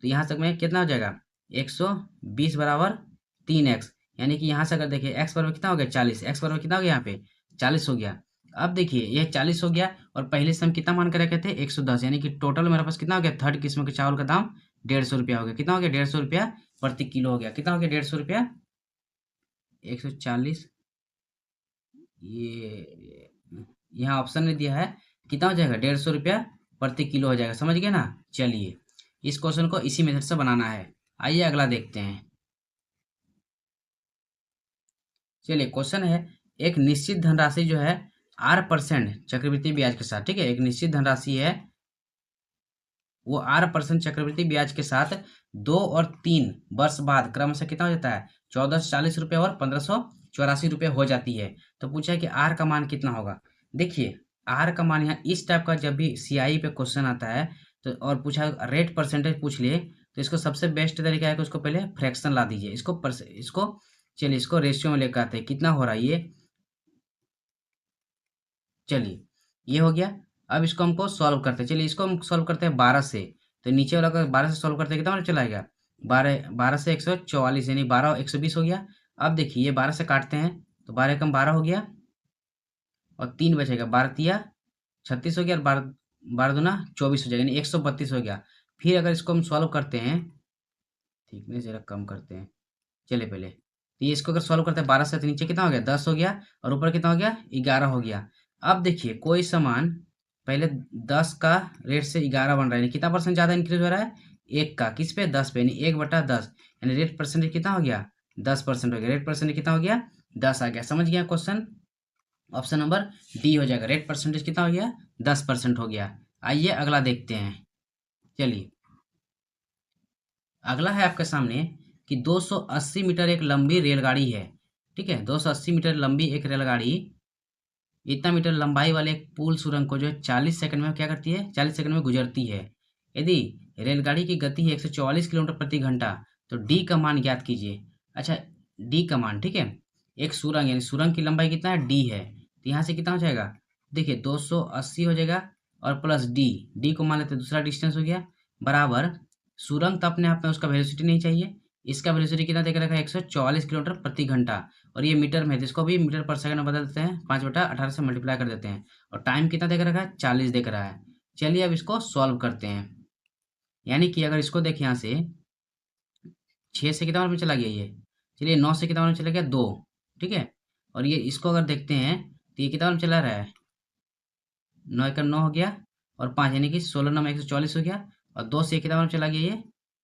तो यहाँ तक में कितना हो जाएगा? 120 बराबर 3x, यानी कि यहाँ से अगर देखिए x बराबर कितना हो गया? 40। x बराबर कितना हो गया? यहाँ पे 40 हो गया। अब देखिए यह 40 हो गया और पहले से हम कितना मान कर रखे थे? 110, यानी कि टोटल मेरे पास कितना हो गया? थर्ड किस्म के चावल का दाम 150 रुपया हो गया। कितना हो गया? 150 रुपया प्रति किलो हो गया। कितना हो गया? 150 रुपया। 140, ये यहाँ ऑप्शन में दिया है कितना हो जाएगा? 150 रुपया प्रति किलो हो जाएगा। समझ गए ना? चलिए इस क्वेश्चन को इसी मेथड से बनाना है। आइए अगला देखते हैं। चलिए क्वेश्चन है, एक निश्चित धनराशि जो है 8% चक्रवृद्धि ब्याज के साथ, ठीक है, एक निश्चित धनराशि है वो 8% चक्रवृद्धि ब्याज के साथ 2 और 3 वर्ष बाद क्रमशः कितना हो जाता है? 1440 रुपये और 1584 रुपये हो जाती है। तो पूछा है कि आर का मान कितना होगा। देखिए आर का मान यहाँ इस टाइप का जब भी सीआई पे क्वेश्चन आता है तो और पूछा रेट परसेंटेज पूछ लिए तो इसको सबसे बेस्ट तरीका है कि उसको पहले फ्रैक्शन ला दीजिए। इसको चलिए इसको रेशियो में लेकर आते हैं। कितना हो रहा है ये? चलिए ये हो गया। अब इसको हमको सॉल्व करते हैं। चलिए इसको हम सॉल्व करते हैं 12 से। तो नीचे वाला का 12 से सॉल्व करते हैं कितना मतलब चला आएगा? 12 से 144, यानी 12 120 हो गया। अब देखिए ये 12 से काटते हैं तो 12 कम 12 हो गया और 3 बचेगा। 12 तिया 36 हो गया और 12 दूना 24 हो जाएगा, यानी 132 हो गया। फिर अगर इसको हम सॉल्व करते हैं, ठीक है जरा कम करते हैं। चलिए पहले तो ये इसको अगर सॉल्व करते हैं 12 से तो नीचे कितना हो गया? 10 हो गया और ऊपर कितना हो गया? 11 हो गया। अब देखिए कोई सामान पहले 10 का रेट से 11 बन रहा है, यानी कितना परसेंट ज़्यादा इंक्रीज हो रहा है? 1 का, किस पे? 10 पे, यानी 1/10, यानी रेट परसेंटेज कितना हो गया? 10% हो गया। रेट परसेंटेज कितना हो गया? 10 आ गया। समझ गया क्वेश्चन? ऑप्शन नंबर डी हो जाएगा। रेट परसेंटेज कितना हो गया? 10% हो गया। आइए अगला देखते हैं। चलिए अगला है आपके सामने कि 280 मीटर एक लंबी रेलगाड़ी है, ठीक है, 280 मीटर लंबी एक रेलगाड़ी इतना मीटर लंबाई वाले एक पुल सुरंग को जो है 40 सेकंड में क्या करती है? 40 सेकंड में गुजरती है। यदि रेलगाड़ी की गति है 144 किलोमीटर प्रति घंटा तो डी का मान ज्ञात कीजिए। अच्छा डी का मान, ठीक है, एक सुरंग यानी सुरंग की लंबाई कितना है? डी है। तो यहाँ से कितना हो जाएगा? देखिए 280 हो जाएगा और प्लस डी, डी को मान लेते दूसरा डिस्टेंस हो गया, बराबर सुरंग तो अपने आप में उसका वेलोसिटी नहीं चाहिए, इसका वेलोसिटी कितना देकर रखा है? 144 किलोमीटर प्रति घंटा और ये मीटर में है तो इसको भी मीटर पर सेकंड में बदल देते हैं, 5/18 से मल्टीप्लाई कर देते हैं और टाइम कितना देकर रखा है? 40 देकर रहा है। चलिए अब इसको सॉल्व करते हैं। यानी कि अगर इसको देखें यहाँ से 6 से कितना में चला गया ये? चलिए 9 से कितना में चला गया? 2, ठीक है। और ये इसको अगर देखते हैं तो ये कितना में चला रहा है? 9 का 9 हो गया और 5, यानी कि 16 9 में 140 हो गया और 2 से कितना में चला गया ये?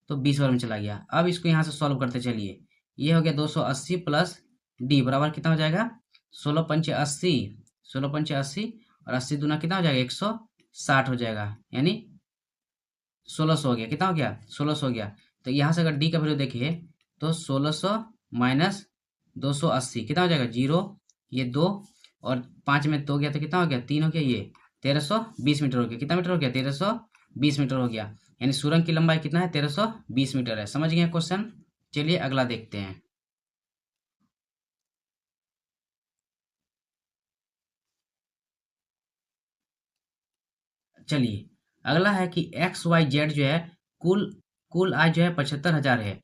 तो 20 में चला गया। अब इसको यहाँ से सॉल्व करते चलिए। ये हो गया 280 प्लस डी बराबर कितना हो जाएगा? 16 पंचे 80, 16 पंचे 80 और 80 दूना कितना हो जाएगा? 160 हो जाएगा, यानी 1600 हो गया। कितना हो गया? 1600 हो गया। तो यहाँ से अगर डी का वैल्यू देखिए तो 1600 माइनस 280 कितना हो जाएगा? 0, ये 2 और 5 में 2 गया तो कितना हो गया? 3 हो गया, ये 1320 मीटर हो गया। कितना मीटर हो गया? 1320 मीटर हो गया, यानी सुरंग की लंबाई कितना है? 1320 मीटर है। समझ गए क्वेश्चन? चलिए अगला देखते हैं। चलिए अगला है कि एक्स वाई जेड जो है कुल कुल आय जो है 75,000 है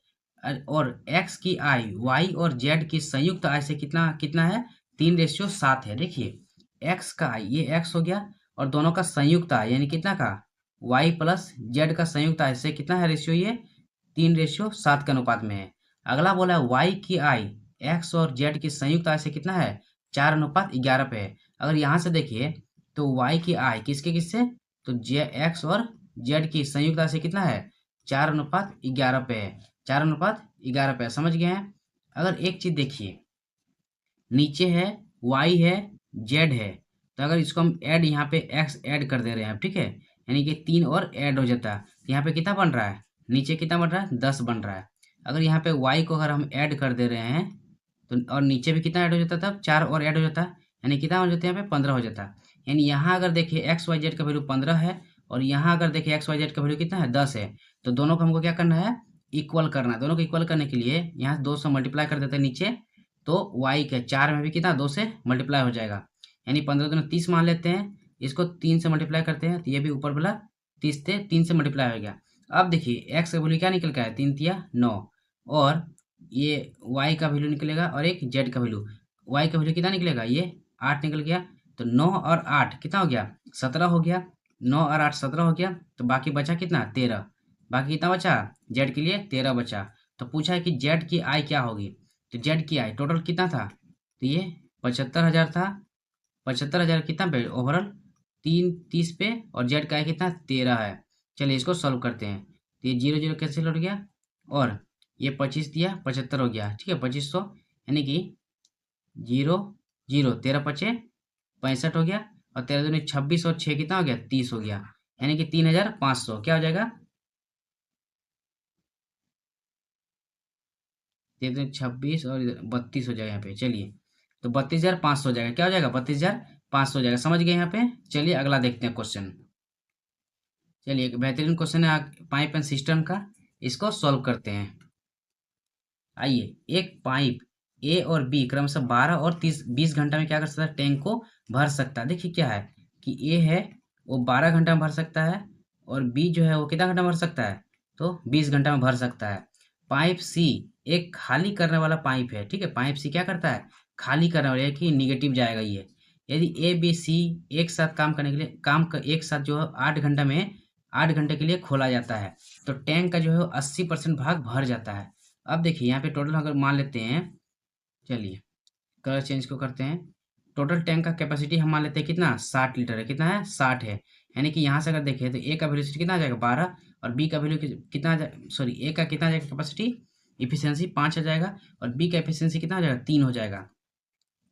और एक्स की आय वाई और जेड की संयुक्त आय से कितना कितना है 3:7 है। देखिए एक्स का आय ये एक्स हो गया और दोनों का संयुक्त आय यानी कितना का वाई प्लस जेड का संयुक्त आय से कितना है रेशियो ये 3:7 के अनुपात में है। अगला बोला है वाई की आय एक्स और जेड की संयुक्त आय से कितना है 4:11 पे है। अगर यहाँ से देखिए तो वाई की आय किसके किससे तो जे एक्स और जेड की संयुक्त राशि कितना है 4:11 पे है 4:11 पे है। समझ गए हैं। अगर एक चीज देखिए नीचे है वाई है जेड है तो अगर इसको हम ऐड यहाँ पे एक्स ऐड कर दे रहे हैं ठीक है यानी कि 3 और ऐड हो जाता है यहाँ पे कितना बन रहा है नीचे कितना बन रहा है 10 बन रहा है। अगर यहाँ पे वाई को अगर हम ऐड कर दे रहे हैं तो और नीचे भी कितना ऐड हो जाता तब 4 और ऐड हो जाता यानी कितना हो जाता है यहाँ पे 15 हो जाता। यानी यहाँ अगर देखिए एक्स वाई जेड का वैल्यू 15 है और यहाँ अगर देखिए एक्स वाई जेड का वैल्यू कितना है 10 है तो दोनों को हमको क्या करना है इक्वल करना है। दोनों को इक्वल करने के लिए यहाँ 2 से मल्टीप्लाई कर देते हैं नीचे तो y के 4 में भी कितना 2 से मल्टीप्लाई हो जाएगा यानी 15 दूनी 30 मान लेते हैं। इसको 3 से मल्टीप्लाई करते हैं तो ये भी ऊपर वाला 30 से 3 से मल्टीप्लाई हो गया। अब देखिए x का वैल्यू क्या निकल का है 3 तिया 9 और ये y का वैल्यू निकलेगा और एक z का वैल्यू y का वैल्यू कितना निकलेगा ये 8 निकल गया तो 9 और 8 कितना हो गया 17 हो गया 9 और 8 17 हो गया तो बाकी बचा कितना 13 बाकी कितना बचा z के लिए 13 बचा। तो पूछा है कि z की आय क्या होगी तो जेड की आय टोटल कितना था तो ये 75,000 था 75,000 कितना पे ओवरऑल 30 पे और जेड का आय कितना 13 है। चलिए इसको सॉल्व करते हैं तो ये 0 0 कैंसिल हो गया और ये 25 दिया 75 हो गया ठीक है 2500 यानी कि 0 0 13 पचे 65 हो गया और 13 दूनी 26 और 6 कितना हो गया 30 हो गया यानी कि 3,500 क्या हो जाएगा 26 और 32 हो जाएगा यहाँ पे। चलिए तो 32,500 हो जाएगा क्या हो जाएगा 32,500 हो जाएगा। समझ गए यहाँ पे। चलिए अगला देखते हैं क्वेश्चन। चलिए एक बेहतरीन क्वेश्चन है पाइप एंड सिस्टम का इसको सॉल्व करते हैं। आइए एक पाइप ए और बी क्रमशः 12 और 20 घंटा में क्या कर सकता है टैंक को भर सकता है। देखिए क्या है कि ए है वो 12 घंटा में भर सकता है और बी जो है वो कितना घंटा में भर सकता है तो 20 घंटा में भर सकता है। पाइप सी एक खाली करने वाला पाइप है ठीक है पाइप सी क्या करता है खाली करने वाला है कि निगेटिव जाएगा ये। यदि ए बी सी एक साथ काम करने के लिए एक साथ जो है 8 घंटा में 8 घंटे के लिए खोला जाता है तो टैंक का जो है 80% भाग भर जाता है। अब देखिए यहाँ पे टोटल अगर मान लेते हैं चलिए कलर चेंज को करते हैं टोटल टैंक का कैपेसिटी हम मान लेते हैं कितना 60 लीटर है कितना है 60 है। यानी कि यहाँ से अगर देखें तो ए का वैल्यू कितना आ जाएगा 12 और बी का वैल्यू कितना सॉरी ए का कितना आ जाएगा कैपेसिटी इफिशियंसी 5 आ जाएगा और बी का एफिशिएंसी कितना हो जाएगा 3 हो जाएगा।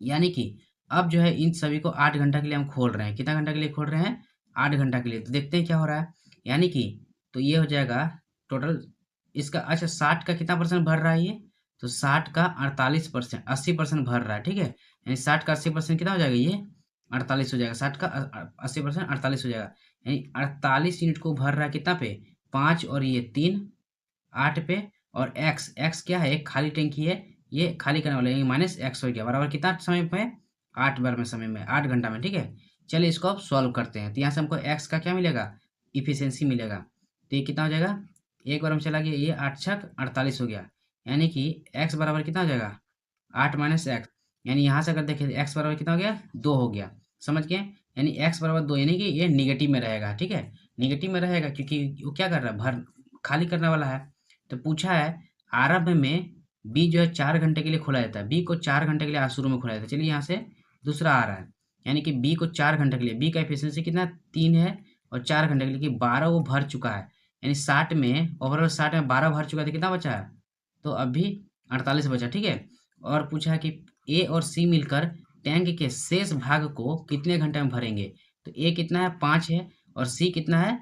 यानी कि अब जो है इन सभी को 8 घंटा के लिए हम खोल रहे हैं कितना घंटा के लिए खोल रहे हैं 8 घंटा के लिए। तो देखते हैं क्या हो रहा है यानी कि तो ये हो जाएगा टोटल इसका अच्छा 60 का कितना परसेंट भर रहा है ये तो 60 का 48% 80% भर रहा है ठीक है। यानी 60 का 80% कितना हो जाएगा ये 48 हो जाएगा 60 का 80% 48 हो जाएगा। यानी 48 यूनिट को भर रहा है कितना पे 5 और ये 3 8 पे और एक्स एक्स क्या है एक खाली टैंकी है ये खाली करने वाला है माइनस एक्स हो गया बराबर कितना समय पे 8 बार में समय में 8 घंटा में ठीक है। चलिए इसको अब सॉल्व करते हैं तो यहाँ से हमको एक्स का क्या मिलेगा इफिशियंसी मिलेगा तो ये कितना हो जाएगा एक बार हम चला गया ये 8 छक 48 हो गया यानी कि एक्स बराबर कितना हो जाएगा 8 माइनस एक्स यानी यहाँ से अगर देखें एक्स बराबर कितना हो गया 2 हो गया। समझ गए यानी एक्स बराबर 2 यानी कि ये निगेटिव में रहेगा ठीक है निगेटिव में रहेगा क्योंकि वो क्या कर रहा है भर खाली करने वाला है। तो पूछा है आरंभ में बी जो है 4 घंटे के लिए खोला जाता है बी को 4 घंटे के लिए शुरू में खोला जाता है। चलिए यहाँ से दूसरा आ रहा है यानी कि बी को 4 घंटे के लिए बी का एफिशिएंसी कितना 3 है और 4 घंटे के लिए 12 वो भर चुका है यानी 60 में ओवरऑल 60 में 12 भर चुका है तो कितना बचा है तो अभी 48 बचा ठीक है। और पूछा है कि ए और सी मिलकर टैंक के शेष भाग को कितने घंटे में भरेंगे तो ए कितना है 5 है और सी कितना है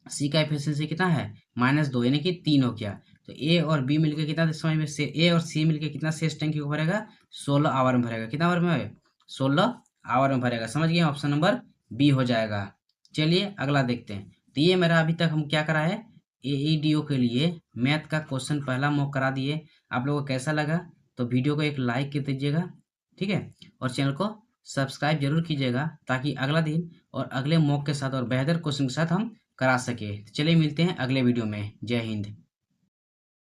सी का एफिशिएंसी कितना है -2 यानी कि 3 हो गया। तो ए और बी मिलकर कितना समय में से ए और सी मिलकर कितना शेष टैंकी को भरेगा 16 आवर में भरेगा कितना आवर में 16 आवर में भरेगा। समझ गए ऑप्शन नंबर बी हो जाएगा। चलिए अगला देखते हैं तो ये मेरा अभी तक हम क्या करा है एईडीओ के लिए मैथ का क्वेश्चन पहला मॉक करा दिए। आप लोगों को कैसा लगा तो वीडियो को एक लाइक कर दीजिएगा ठीक है और चैनल को सब्सक्राइब जरूर कीजिएगा ताकि अगला दिन और अगले मॉक के साथ और बेहतर क्वेश्चन के साथ हम करा सके। चलिए मिलते हैं अगले वीडियो में। जय हिंद।